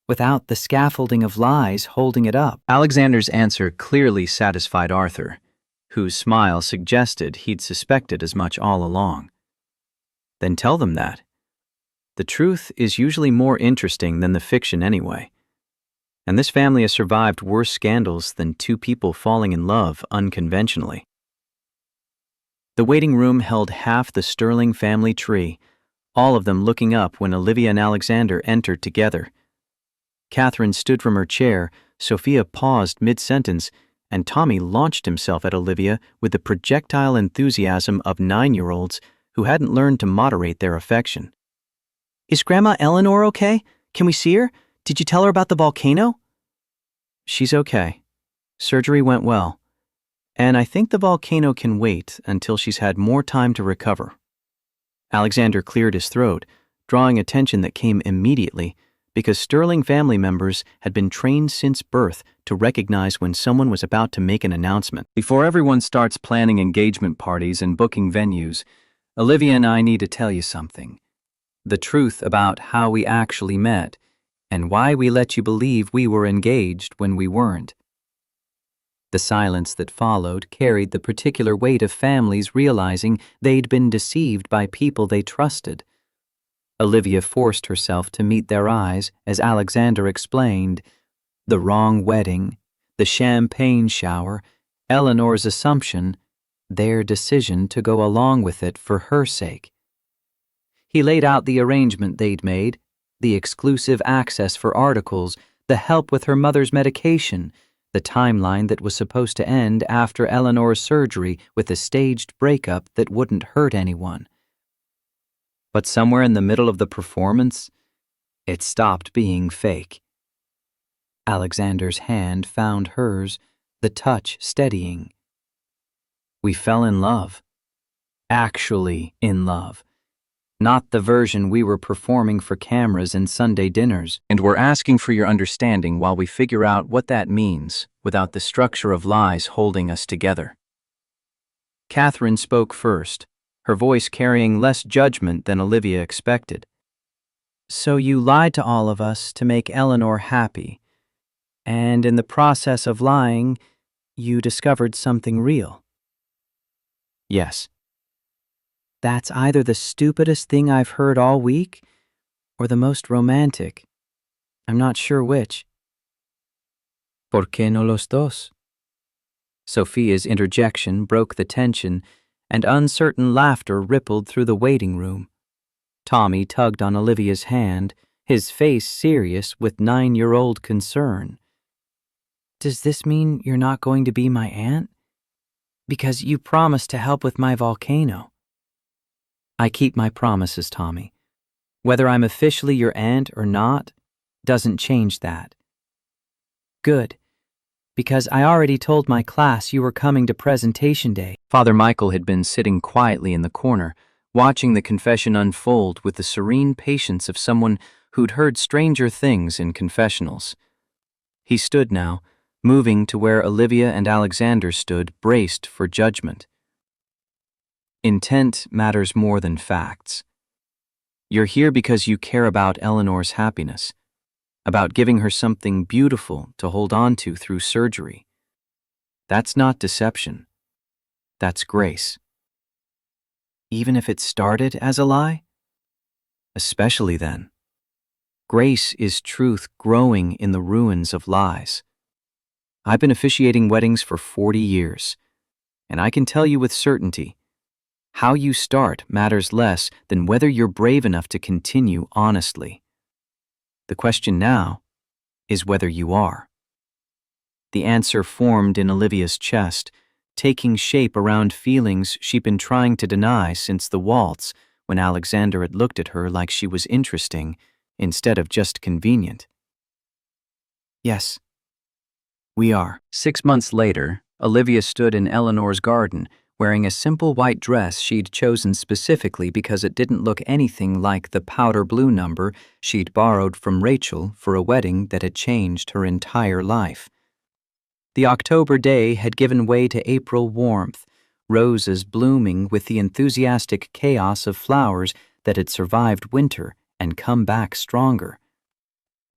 without the scaffolding of lies holding it up. Alexander's answer clearly satisfied Arthur, whose smile suggested he'd suspected as much all along. Then tell them that. The truth is usually more interesting than the fiction anyway. And this family has survived worse scandals than two people falling in love unconventionally. The waiting room held half the Sterling family tree, all of them looking up when Olivia and Alexander entered together. Catherine stood from her chair, Sophia paused mid-sentence, and Tommy launched himself at Olivia with the projectile enthusiasm of 9-year-olds who hadn't learned to moderate their affection. Is Grandma Eleanor okay? Can we see her? Did you tell her about the volcano? She's okay. Surgery went well. And I think the volcano can wait until she's had more time to recover. Alexander cleared his throat, drawing attention that came immediately because Sterling family members had been trained since birth to recognize when someone was about to make an announcement. Before everyone starts planning engagement parties and booking venues, Olivia and I need to tell you something. The truth about how we actually met and why we let you believe we were engaged when we weren't. The silence that followed carried the particular weight of families realizing they'd been deceived by people they trusted. Olivia forced herself to meet their eyes as Alexander explained, the wrong wedding, the champagne shower, Eleanor's assumption, their decision to go along with it for her sake. He laid out the arrangement they'd made, the exclusive access for articles, the help with her mother's medication, the timeline that was supposed to end after Eleanor's surgery with a staged breakup that wouldn't hurt anyone. But somewhere in the middle of the performance, it stopped being fake. Alexander's hand found hers, the touch steadying. We fell in love. Actually in love. Not the version we were performing for cameras and Sunday dinners. And we're asking for your understanding while we figure out what that means without the structure of lies holding us together. Catherine spoke first, her voice carrying less judgment than Olivia expected. So you lied to all of us to make Eleanor happy, and in the process of lying, you discovered something real. Yes. That's either the stupidest thing I've heard all week or the most romantic. I'm not sure which. ¿Por qué no los dos? Sophia's interjection broke the tension and uncertain laughter rippled through the waiting room. Tommy tugged on Olivia's hand, his face serious with 9-year-old concern. "Does this mean you're not going to be my aunt? Because you promised to help with my volcano." "I keep my promises, Tommy. Whether I'm officially your aunt or not doesn't change that." "Good, because I already told my class you were coming to presentation day." Father Michael had been sitting quietly in the corner, watching the confession unfold with the serene patience of someone who'd heard stranger things in confessionals. He stood now, moving to where Olivia and Alexander stood, braced for judgment. Intent matters more than facts. You're here because you care about Eleanor's happiness, about giving her something beautiful to hold on to through surgery. That's not deception. That's grace. Even if it started as a lie? Especially then. Grace is truth growing in the ruins of lies. I've been officiating weddings for 40 years, and I can tell you with certainty, how you start matters less than whether you're brave enough to continue honestly. The question now is whether you are. The answer formed in Olivia's chest, taking shape around feelings she'd been trying to deny since the waltz, when Alexander had looked at her like she was interesting instead of just convenient. "Yes, we are." 6 months later, Olivia stood in Eleanor's garden, wearing a simple white dress she'd chosen specifically because it didn't look anything like the powder blue number she'd borrowed from Rachel for a wedding that had changed her entire life. The October day had given way to April warmth, roses blooming with the enthusiastic chaos of flowers that had survived winter and come back stronger.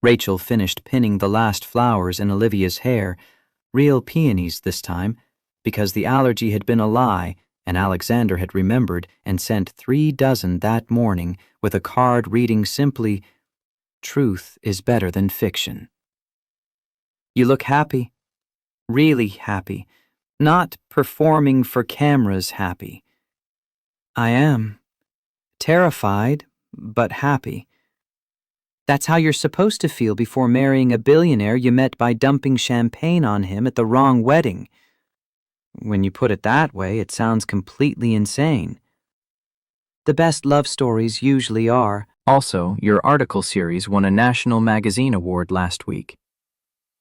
Rachel finished pinning the last flowers in Olivia's hair, real peonies this time, because the allergy had been a lie and Alexander had remembered and sent 3 dozen that morning with a card reading simply, "Truth is better than fiction." "You look happy. Really happy. Not performing for cameras happy." "I am. Terrified, but happy. That's how you're supposed to feel before marrying a billionaire you met by dumping champagne on him at the wrong wedding. When you put it that way, it sounds completely insane. The best love stories usually are." Also, your article series won a national magazine award last week.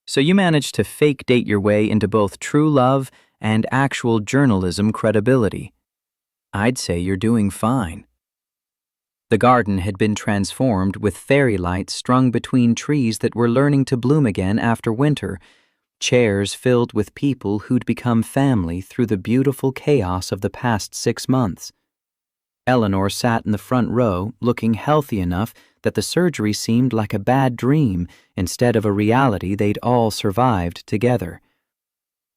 So you managed to fake date your way into both true love and actual journalism credibility. I'd say you're doing fine. The garden had been transformed with fairy lights strung between trees that were learning to bloom again after winter, chairs filled with people who'd become family through the beautiful chaos of the past 6 months. Eleanor sat in the front row, looking healthy enough that the surgery seemed like a bad dream instead of a reality they'd all survived together.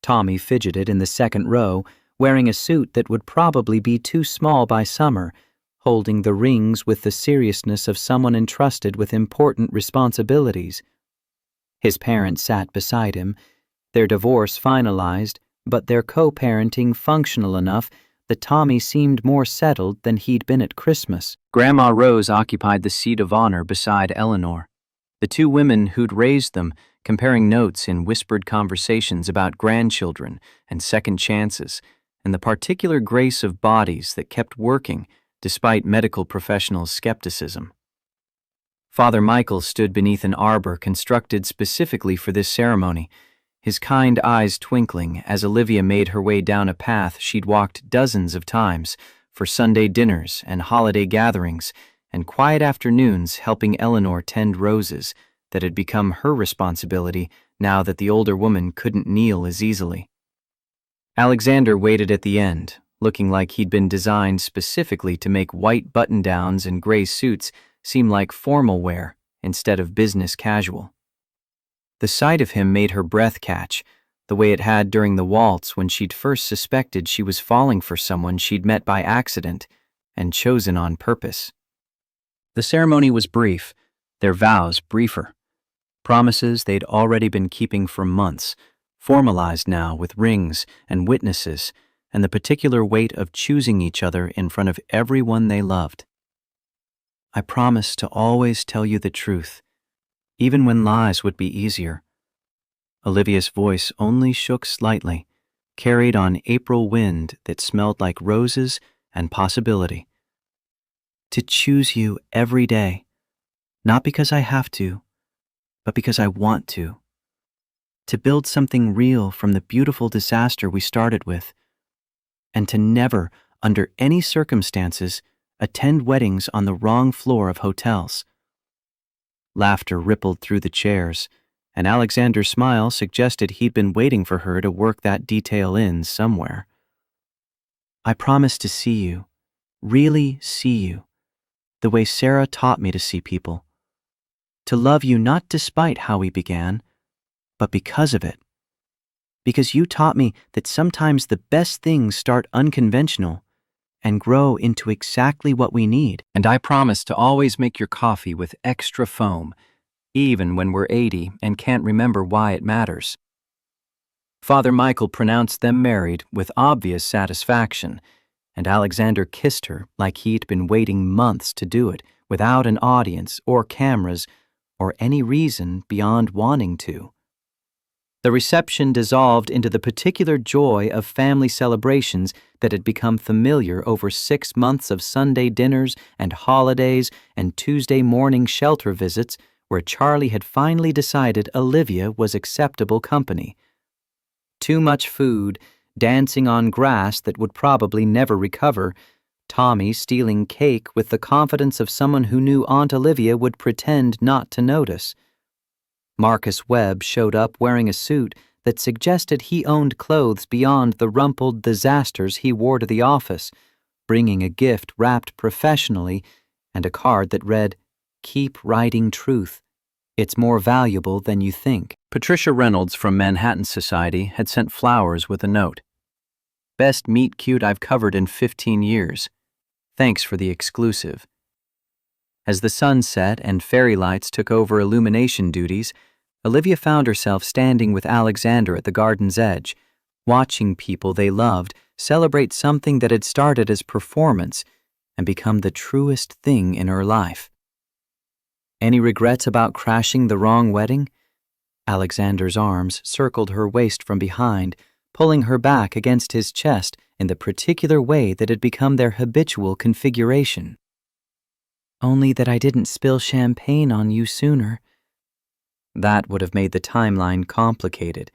Tommy fidgeted in the second row, wearing a suit that would probably be too small by summer, holding the rings with the seriousness of someone entrusted with important responsibilities. His parents sat beside him, their divorce finalized, but their co-parenting functional enough that Tommy seemed more settled than he'd been at Christmas. Grandma Rose occupied the seat of honor beside Eleanor. The 2 women who'd raised them, comparing notes in whispered conversations about grandchildren and second chances, and the particular grace of bodies that kept working despite medical professionals' skepticism. Father Michael stood beneath an arbor constructed specifically for this ceremony, his kind eyes twinkling as Olivia made her way down a path she'd walked dozens of times for Sunday dinners and holiday gatherings and quiet afternoons helping Eleanor tend roses that had become her responsibility now that the older woman couldn't kneel as easily. Alexander waited at the end, looking like he'd been designed specifically to make white button-downs and gray suits seem like formal wear instead of business casual. The sight of him made her breath catch, the way it had during the waltz when she'd first suspected she was falling for someone she'd met by accident and chosen on purpose. The ceremony was brief, their vows briefer. Promises they'd already been keeping for months, formalized now with rings and witnesses, and the particular weight of choosing each other in front of everyone they loved. I promise to always tell you the truth, even when lies would be easier. Olivia's voice only shook slightly, carried on April wind that smelled like roses and possibility. To choose you every day, not because I have to, but because I want to. To build something real from the beautiful disaster we started with, and to never, under any circumstances, attend weddings on the wrong floor of hotels. Laughter rippled through the chairs, and Alexander's smile suggested he'd been waiting for her to work that detail in somewhere. I promise to see you, really see you, the way Sarah taught me to see people. To love you not despite how we began, but because of it. Because you taught me that sometimes the best things start unconventional and grow into exactly what we need. And I promise to always make your coffee with extra foam, even when we're 80 and can't remember why it matters. Father Michael pronounced them married with obvious satisfaction, and Alexander kissed her like he'd been waiting months to do it, without an audience or cameras or any reason beyond wanting to. The reception dissolved into the particular joy of family celebrations that had become familiar over 6 months of Sunday dinners and holidays and Tuesday morning shelter visits where Charlie had finally decided Olivia was acceptable company. Too much food, dancing on grass that would probably never recover, Tommy stealing cake with the confidence of someone who knew Aunt Olivia would pretend not to notice. Marcus Webb showed up wearing a suit that suggested he owned clothes beyond the rumpled disasters he wore to the office, bringing a gift wrapped professionally and a card that read, "Keep writing truth. It's more valuable than you think." Patricia Reynolds from Manhattan Society had sent flowers with a note. Best meet cute I've covered in 15 years. Thanks for the exclusive. As the sun set and fairy lights took over illumination duties, Olivia found herself standing with Alexander at the garden's edge, watching people they loved celebrate something that had started as performance and become the truest thing in her life. Any regrets about crashing the wrong wedding? Alexander's arms circled her waist from behind, pulling her back against his chest in the particular way that had become their habitual configuration. Only that I didn't spill champagne on you sooner. That would have made the timeline complicated.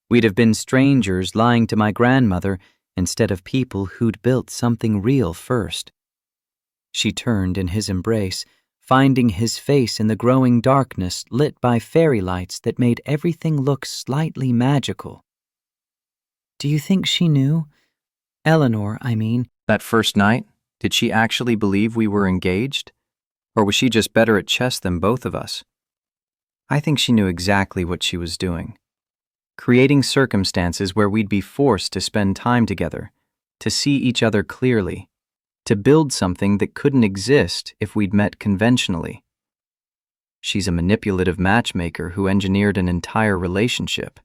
We'd have been strangers lying to my grandmother instead of people who'd built something real first. She turned in his embrace, finding his face in the growing darkness lit by fairy lights that made everything look slightly magical. Do you think she knew? Eleanor, I mean. That first night, did she actually believe we were engaged? Or was she just better at chess than both of us? I think she knew exactly what she was doing. Creating circumstances where we'd be forced to spend time together, to see each other clearly, to build something that couldn't exist if we'd met conventionally. She's a manipulative matchmaker who engineered an entire relationship.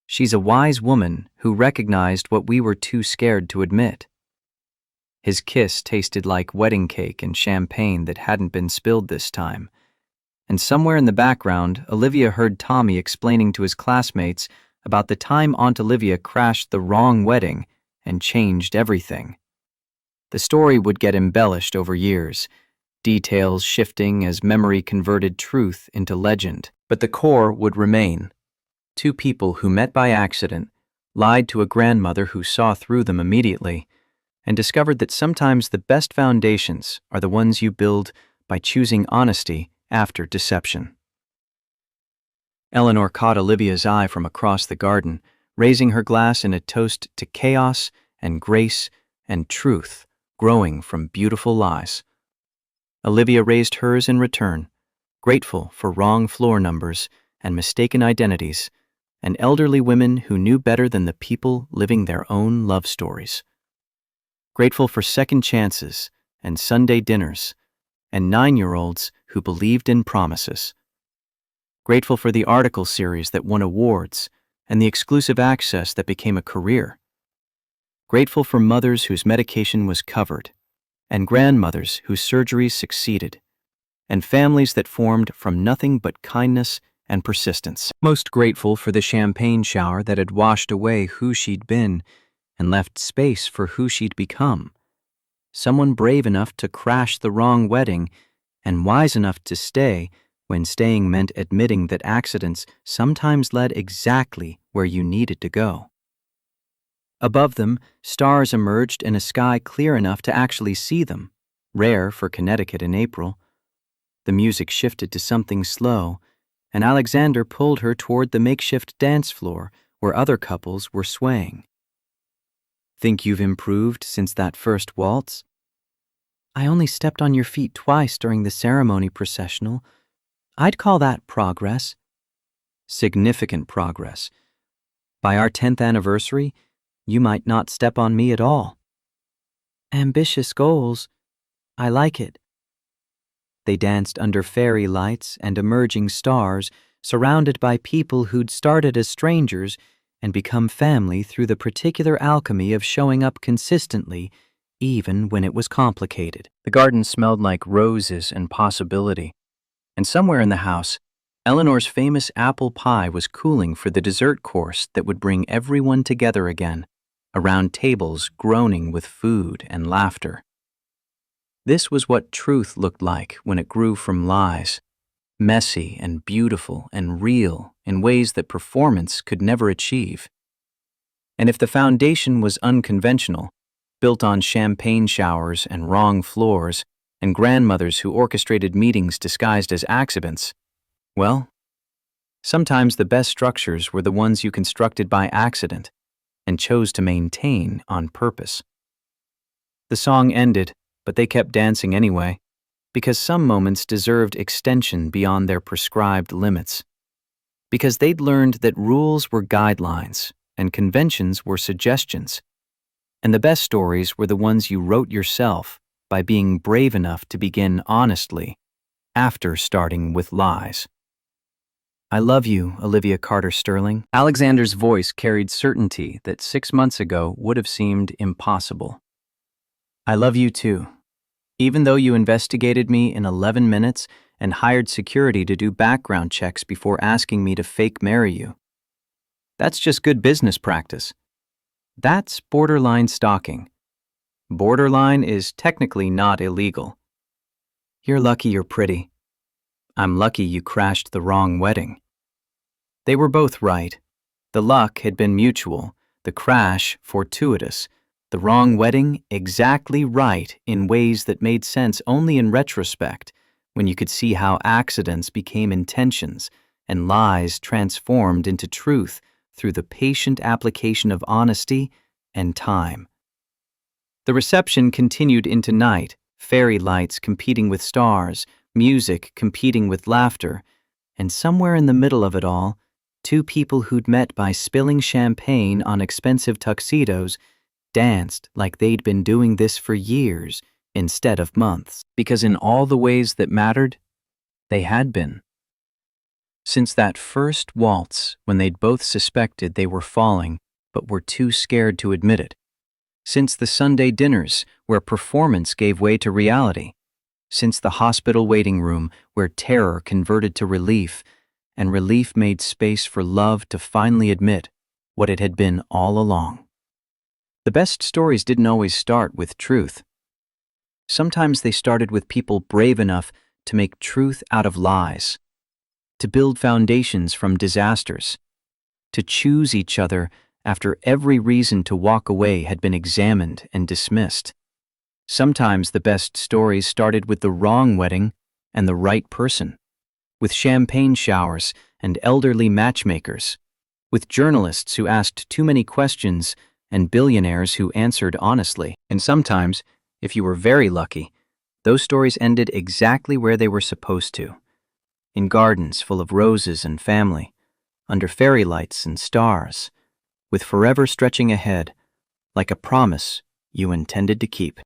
She's a wise woman who recognized what we were too scared to admit. His kiss tasted like wedding cake and champagne that hadn't been spilled this time. And somewhere in the background, Olivia heard Tommy explaining to his classmates about the time Aunt Olivia crashed the wrong wedding and changed everything. The story would get embellished over years, details shifting as memory converted truth into legend. But the core would remain. Two people who met by accident, lied to a grandmother who saw through them immediately, and discovered that sometimes the best foundations are the ones you build by choosing honesty after deception. Eleanor caught Olivia's eye from across the garden, raising her glass in a toast to chaos and grace and truth growing from beautiful lies. Olivia raised hers in return, grateful for wrong floor numbers and mistaken identities, and elderly women who knew better than the people living their own love stories. Grateful for second chances and Sunday dinners, and 9-year-olds who believed in promises. Grateful for the article series that won awards and the exclusive access that became a career. Grateful for mothers whose medication was covered, and grandmothers whose surgeries succeeded, and families that formed from nothing but kindness and persistence. Most grateful for the champagne shower that had washed away who she'd been and left space for who she'd become. Someone brave enough to crash the wrong wedding and wise enough to stay when staying meant admitting that accidents sometimes led exactly where you needed to go. Above them, stars emerged in a sky clear enough to actually see them, rare for Connecticut in April. The music shifted to something slow, and Alexander pulled her toward the makeshift dance floor where other couples were swaying. Think you've improved since that first waltz? I only stepped on your feet twice during the ceremony processional. I'd call that progress. Significant progress. By our 10th anniversary, you might not step on me at all. Ambitious goals. I like it. They danced under fairy lights and emerging stars, surrounded by people who'd started as strangers and become family through the particular alchemy of showing up consistently, even when it was complicated. The garden smelled like roses and possibility, and somewhere in the house, Eleanor's famous apple pie was cooling for the dessert course that would bring everyone together again, around tables groaning with food and laughter. This was what truth looked like when it grew from lies, messy and beautiful and real in ways that performance could never achieve. And if the foundation was unconventional, built on champagne showers and wrong floors, and grandmothers who orchestrated meetings disguised as accidents, well, sometimes the best structures were the ones you constructed by accident and chose to maintain on purpose. The song ended, but they kept dancing anyway, because some moments deserved extension beyond their prescribed limits. Because they'd learned that rules were guidelines and conventions were suggestions. And the best stories were the ones you wrote yourself by being brave enough to begin honestly after starting with lies. I love you, Olivia Carter Sterling. Alexander's voice carried certainty that 6 months ago would have seemed impossible. I love you too. Even though you investigated me in 11 minutes and hired security to do background checks before asking me to fake marry you. That's just good business practice. That's borderline stalking. Borderline is technically not illegal. You're lucky you're pretty. I'm lucky you crashed the wrong wedding. They were both right. The luck had been mutual, the crash fortuitous, the wrong wedding exactly right in ways that made sense only in retrospect, when you could see how accidents became intentions and lies transformed into truth through the patient application of honesty and time. The reception continued into night, fairy lights competing with stars, music competing with laughter, and somewhere in the middle of it all, two people who'd met by spilling champagne on expensive tuxedos danced like they'd been doing this for years instead of months, because in all the ways that mattered, they had been. Since that first waltz when they'd both suspected they were falling but were too scared to admit it. Since the Sunday dinners where performance gave way to reality. Since the hospital waiting room where terror converted to relief and relief made space for love to finally admit what it had been all along. The best stories didn't always start with truth. Sometimes they started with people brave enough to make truth out of lies, to build foundations from disasters, to choose each other after every reason to walk away had been examined and dismissed. Sometimes the best stories started with the wrong wedding and the right person, with champagne showers and elderly matchmakers, with journalists who asked too many questions and billionaires who answered honestly. And sometimes, if you were very lucky, those stories ended exactly where they were supposed to, in gardens full of roses and family, under fairy lights and stars, with forever stretching ahead, like a promise you intended to keep.